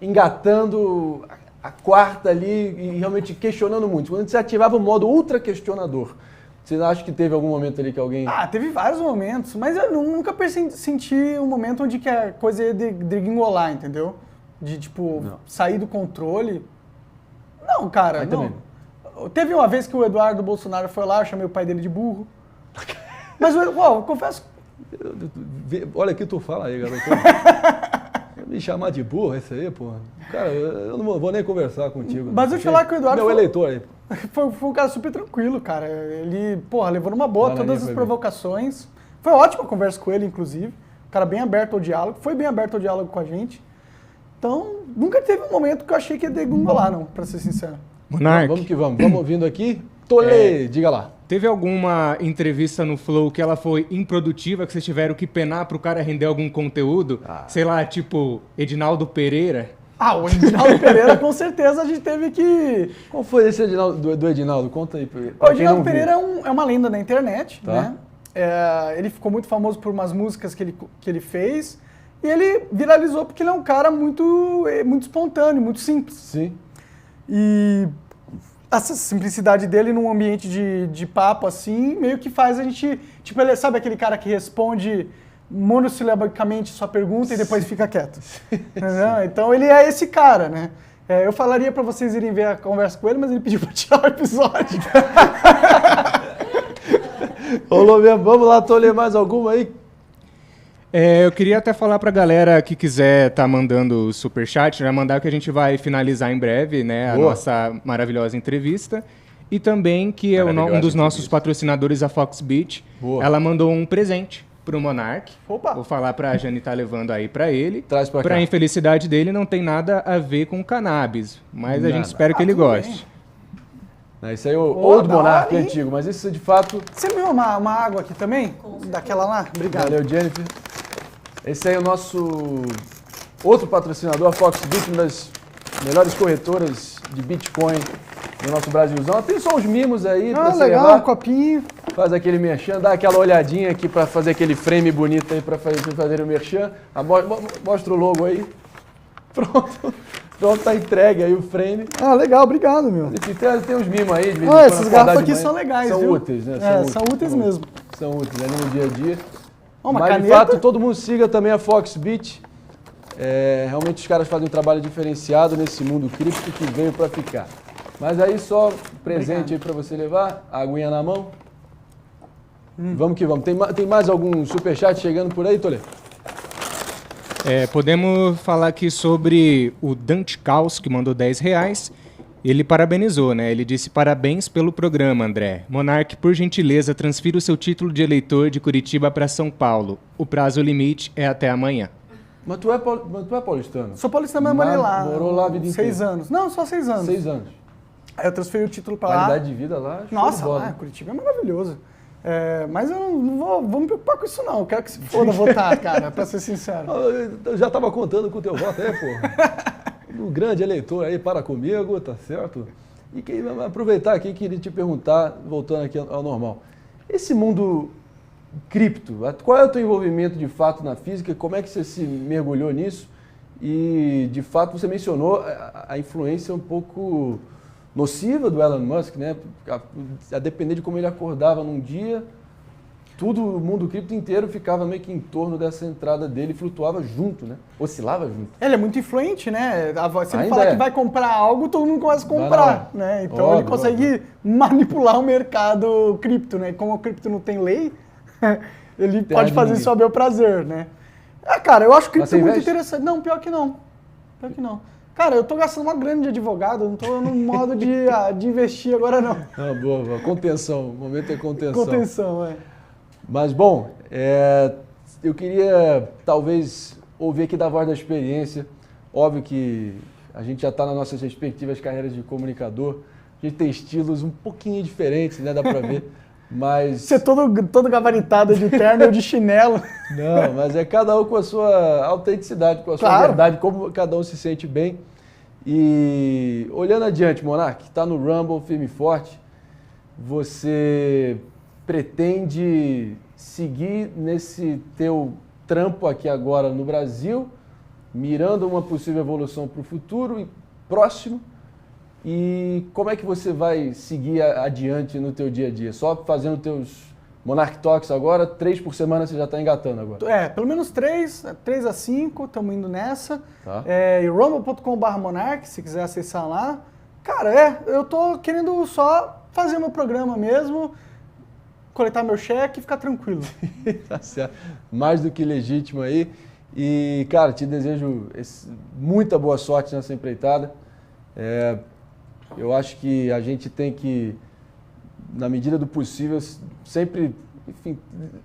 engatando a quarta ali e realmente questionando muito. Quando você ativava o modo ultra questionador, você acha que teve algum momento ali que alguém... Ah, teve vários momentos, mas eu nunca senti um momento onde que a coisa ia degringolar, entendeu? De, tipo, sair do controle. Não, cara, Aí não. também. Teve uma vez que o Eduardo Bolsonaro foi lá, eu chamei o pai dele de burro. Mas, eu confesso... Olha aqui, tu fala aí, garoto. Me chamar de burro, esse aí, porra. Cara, eu não vou nem conversar contigo. Mas eu te falar que o Eduardo Meu eleitor aí. Foi um cara super tranquilo, cara. Ele, porra, levou numa boa Bananinha todas as foi provocações. Foi ótima a conversa com ele, inclusive. Um cara bem aberto ao diálogo. Foi bem aberto ao diálogo com a gente. Então, nunca teve um momento que eu achei que ia degringolar, não, pra ser sincero. Monark, Vamos que vamos. Vamos ouvindo aqui. Tolê, diga lá. teve alguma entrevista no Flow que ela foi improdutiva, que vocês tiveram que penar pro cara render algum conteúdo? Sei lá, tipo Edinaldo Pereira? Ah, o Edinaldo Pereira, com certeza, a gente teve que... Qual foi esse Edinaldo, do Edinaldo? Conta aí. O Edinaldo Pereira é uma lenda na internet, Tá. né? Ele ficou muito famoso por umas músicas que ele fez e ele viralizou porque ele é um cara muito espontâneo, muito simples. Sim. E essa simplicidade dele num ambiente de papo assim, meio que faz a gente... Tipo, ele sabe aquele cara que responde monossilabicamente sua pergunta e depois fica quieto? Entendeu? Então ele é esse cara, né? Eu falaria pra vocês irem ver a conversa com ele, mas ele pediu pra tirar o episódio. Rolou mesmo. Vamos lá, Tolê, mais alguma aí? Eu queria até falar pra galera que quiser tá mandando o superchat, já mandar que a gente vai finalizar em breve, né, a Boa. nossa maravilhosa entrevista. E também que é um Maravilhosa dos nossos entrevista. patrocinadores, a Foxbeat. Boa. Ela mandou um presente pro Monark. Opa! Vou falar pra Jane tá levando aí pra ele. Traz pra cá. Pra infelicidade dele, não tem nada a ver com cannabis, mas a Nada. gente espera que ele tudo goste. Isso aí é o Pô, Old da Monark hora, hein? antigo, mas isso de fato... Você me deu uma água aqui também? Daquela lá? Obrigado. Valeu, Jennifer. Esse aí é o nosso outro patrocinador, a Foxbit, uma das melhores corretoras de Bitcoin no nosso Brasilzão. Tem só uns mimos aí pra você legal, levar. um copinho. Faz aquele merchan, dá aquela olhadinha aqui pra fazer aquele frame bonito aí pra fazer o merchan. Mostra o logo aí. Pronto. Pronto, tá entregue aí o frame. Legal, obrigado, meu. Tem uns mimos aí, de vez em Essas quando, garrafas aqui são legais, são viu? úteis, né? São úteis mesmo. São úteis ali no dia a dia. Uma Mas, caneta. de fato, todo mundo siga também a Foxbit. Realmente os caras fazem um trabalho diferenciado nesse mundo cripto que veio para ficar. Mas aí só presente aí para você levar, a aguinha na mão. Vamos que vamos. Tem mais algum superchat chegando por aí, Toledo? Podemos falar aqui sobre o Dante Caos, que mandou R$10. Ele parabenizou, né? Ele disse: parabéns pelo programa, André. Monark, por gentileza, transfira o seu título de eleitor de Curitiba para São Paulo. O prazo limite é até amanhã. Mas tu é paulistano? Sou paulistano, mas morei lá. Morou lá a vida inteira? 6 anos. Não, só 6 anos. 6 anos. Aí eu transferi o título para lá. Qualidade de vida lá, show de Nossa, bola. lá, Curitiba é maravilhoso. Mas eu não vou me preocupar com isso, não. Eu quero que se foda votar, cara, pra ser sincero. Eu já tava contando com o teu voto aí, porra. Um grande eleitor aí, para comigo, tá certo? E aproveitar aqui, queria te perguntar, voltando aqui ao normal. Esse mundo cripto, qual é o teu envolvimento de fato na física? Como é que você se mergulhou nisso? E, de fato, você mencionou a influência um pouco nociva do Elon Musk, né? A depender de como ele acordava num dia, o mundo cripto inteiro ficava meio que em torno dessa entrada dele, flutuava junto, né? Oscilava junto. Ele é muito influente, né? Se ele Ainda falar que vai comprar algo, todo mundo começa a comprar, né? Então Óbvio, ele consegue manipular o mercado cripto, né? E como o cripto não tem lei, ele pode fazer isso a bel prazer, né? Cara, eu acho cripto muito interessante. Não, pior que não. Pior que não. Cara, eu tô gastando uma grana de advogado, não tô no modo de investir agora, não. Boa. Contenção. O momento é contenção. Contenção, Mas, bom, eu queria talvez ouvir aqui da voz da experiência. Óbvio que a gente já está nas nossas respectivas carreiras de comunicador. A gente tem estilos um pouquinho diferentes, né? Dá para ver. Mas... Você é todo gabaritado de terno ou de chinelo. Não, mas é cada um com a sua autenticidade, com a sua verdade, como cada um se sente bem. E olhando adiante, Monark, está no Rumble, firme e forte, você pretende seguir nesse teu trampo aqui agora no Brasil, mirando uma possível evolução para o futuro e próximo? E como é que você vai seguir adiante no teu dia a dia? Só fazendo teus Monark Talks agora, 3 por semana você já está engatando agora? Pelo menos 3 a 5, estamos indo nessa. Tá. E rumble.com/monark, se quiser acessar lá. Cara, eu tô querendo só fazer meu programa mesmo, coletar meu cheque e ficar tranquilo. Tá certo. Mais do que legítimo aí. E, cara, te desejo muita boa sorte nessa empreitada. Eu acho que a gente tem que, na medida do possível, sempre, enfim,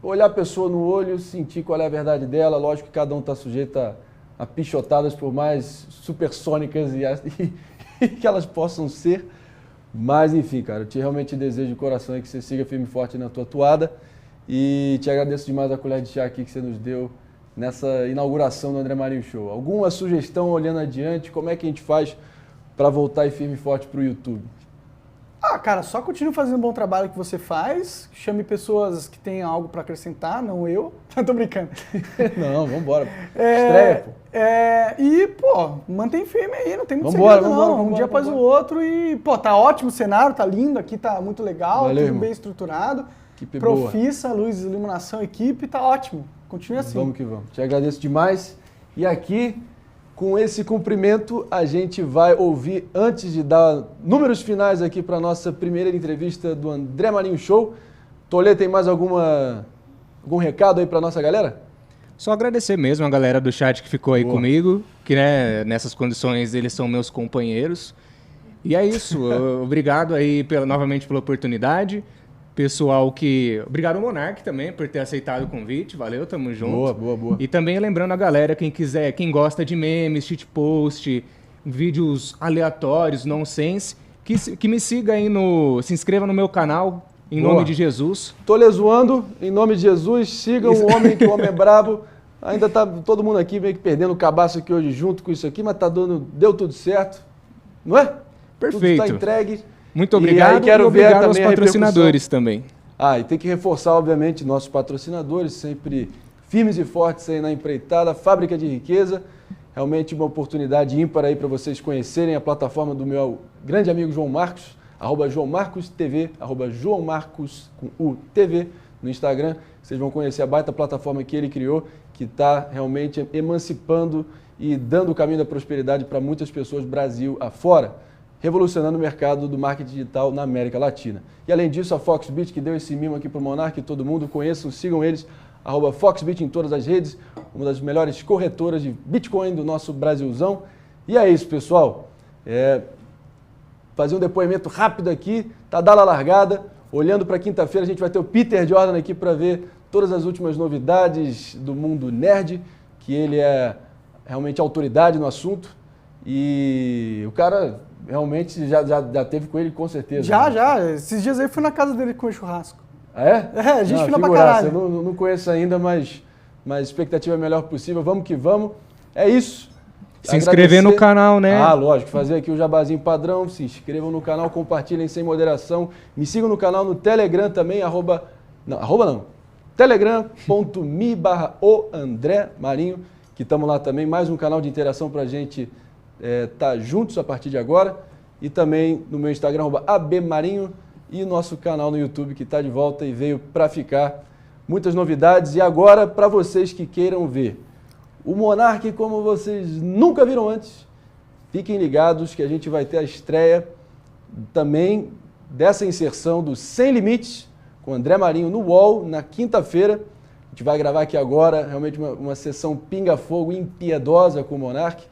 olhar a pessoa no olho, sentir qual é a verdade dela. Lógico que cada um está sujeito a pichotadas, por mais supersônicas e que elas possam ser. Mas, enfim, cara, eu realmente desejo de coração que você siga firme e forte na tua toada. E te agradeço demais a colher de chá aqui que você nos deu nessa inauguração do André Marinho Show. Alguma sugestão olhando adiante? Como é que a gente faz para voltar e firme e forte para o YouTube? Cara, só continue fazendo o bom trabalho que você faz, chame pessoas que tenham algo para acrescentar, não eu. Tô brincando. Não, vambora. Estreia, pô. Mantém firme aí, não tem muito segredo não. Um dia após o outro e, tá ótimo o cenário, tá lindo, aqui tá muito legal, valeu, tudo bem estruturado. Equipe Profissa, boa. Luz, iluminação, equipe, tá ótimo. Continue assim. Vamos que vamos. Te agradeço demais. E aqui, com esse cumprimento, a gente vai ouvir, antes de dar números finais aqui para a nossa primeira entrevista do André Marinho Show. Toledo, tem mais algum recado aí para nossa galera? Só agradecer mesmo a galera do chat que ficou aí comigo, que nessas condições eles são meus companheiros. E é isso, obrigado aí novamente pela oportunidade. Pessoal obrigado ao Monark também por ter aceitado o convite, valeu, tamo junto. Boa. E também lembrando a galera, quem gosta de memes, shitpost, vídeos aleatórios, nonsense, que me siga aí se inscreva no meu canal, em nome de Jesus. Tô lhe zoando, em nome de Jesus, sigam o homem, que o homem é brabo. Ainda tá todo mundo aqui meio que perdendo o cabaço aqui hoje junto com isso aqui, mas deu tudo certo, não é? Perfeito. Tudo tá entregue. Muito obrigado e obrigado aos patrocinadores também. E tem que reforçar, obviamente, nossos patrocinadores, sempre firmes e fortes aí na empreitada, Fábrica de Riqueza. Realmente uma oportunidade ímpar aí para vocês conhecerem a plataforma do meu grande amigo João Marcos, @JoãoMarcosTV, @JoãoMarcosTV no Instagram. Vocês vão conhecer a baita plataforma que ele criou, que está realmente emancipando e dando o caminho da prosperidade para muitas pessoas Brasil afora, revolucionando o mercado do marketing digital na América Latina. E além disso, a Foxbit, que deu esse mimo aqui para o Monark, todo mundo conheçam, sigam eles, @Foxbit em todas as redes, uma das melhores corretoras de Bitcoin do nosso Brasilzão. E é isso, pessoal. Fazer um depoimento rápido aqui, tá dada a largada. Olhando para quinta-feira, a gente vai ter o Peter Jordan aqui para ver todas as últimas novidades do mundo nerd, que ele é realmente autoridade no assunto. E o cara realmente já teve com ele, com certeza. Já. Esses dias aí eu fui na casa dele com churrasco. Ah, é? A gente fila pra caralho. Eu não conheço ainda, mas a expectativa é a melhor possível. Vamos que vamos. É isso. Se inscrever no canal, né? Lógico. Fazer aqui o jabazinho padrão. Se inscrevam no canal, compartilhem sem moderação. Me sigam no canal no Telegram também, telegram.me/oandremarinho, que estamos lá também. Mais um canal de interação pra gente tá juntos a partir de agora. E também no meu Instagram, @abmarinho. E nosso canal no YouTube, que está de volta e veio para ficar. Muitas novidades. E agora, para vocês que queiram ver o Monark como vocês nunca viram antes, fiquem ligados que a gente vai ter a estreia também dessa inserção do Sem Limites, com André Marinho no UOL, na quinta-feira. A gente vai gravar aqui agora, realmente uma sessão pinga-fogo impiedosa com o Monark.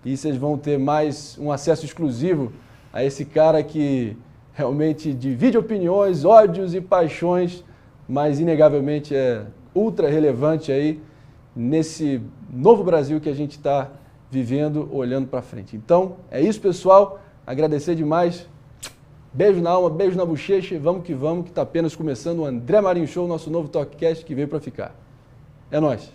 E vocês vão ter mais um acesso exclusivo a esse cara que realmente divide opiniões, ódios e paixões, mas inegavelmente é ultra relevante aí nesse novo Brasil que a gente está vivendo, olhando para frente. Então, é isso, pessoal. Agradecer demais. Beijo na alma, beijo na bochecha. Vamos que está apenas começando o André Marinho Show, nosso novo TalkCast que veio para ficar. É nóis.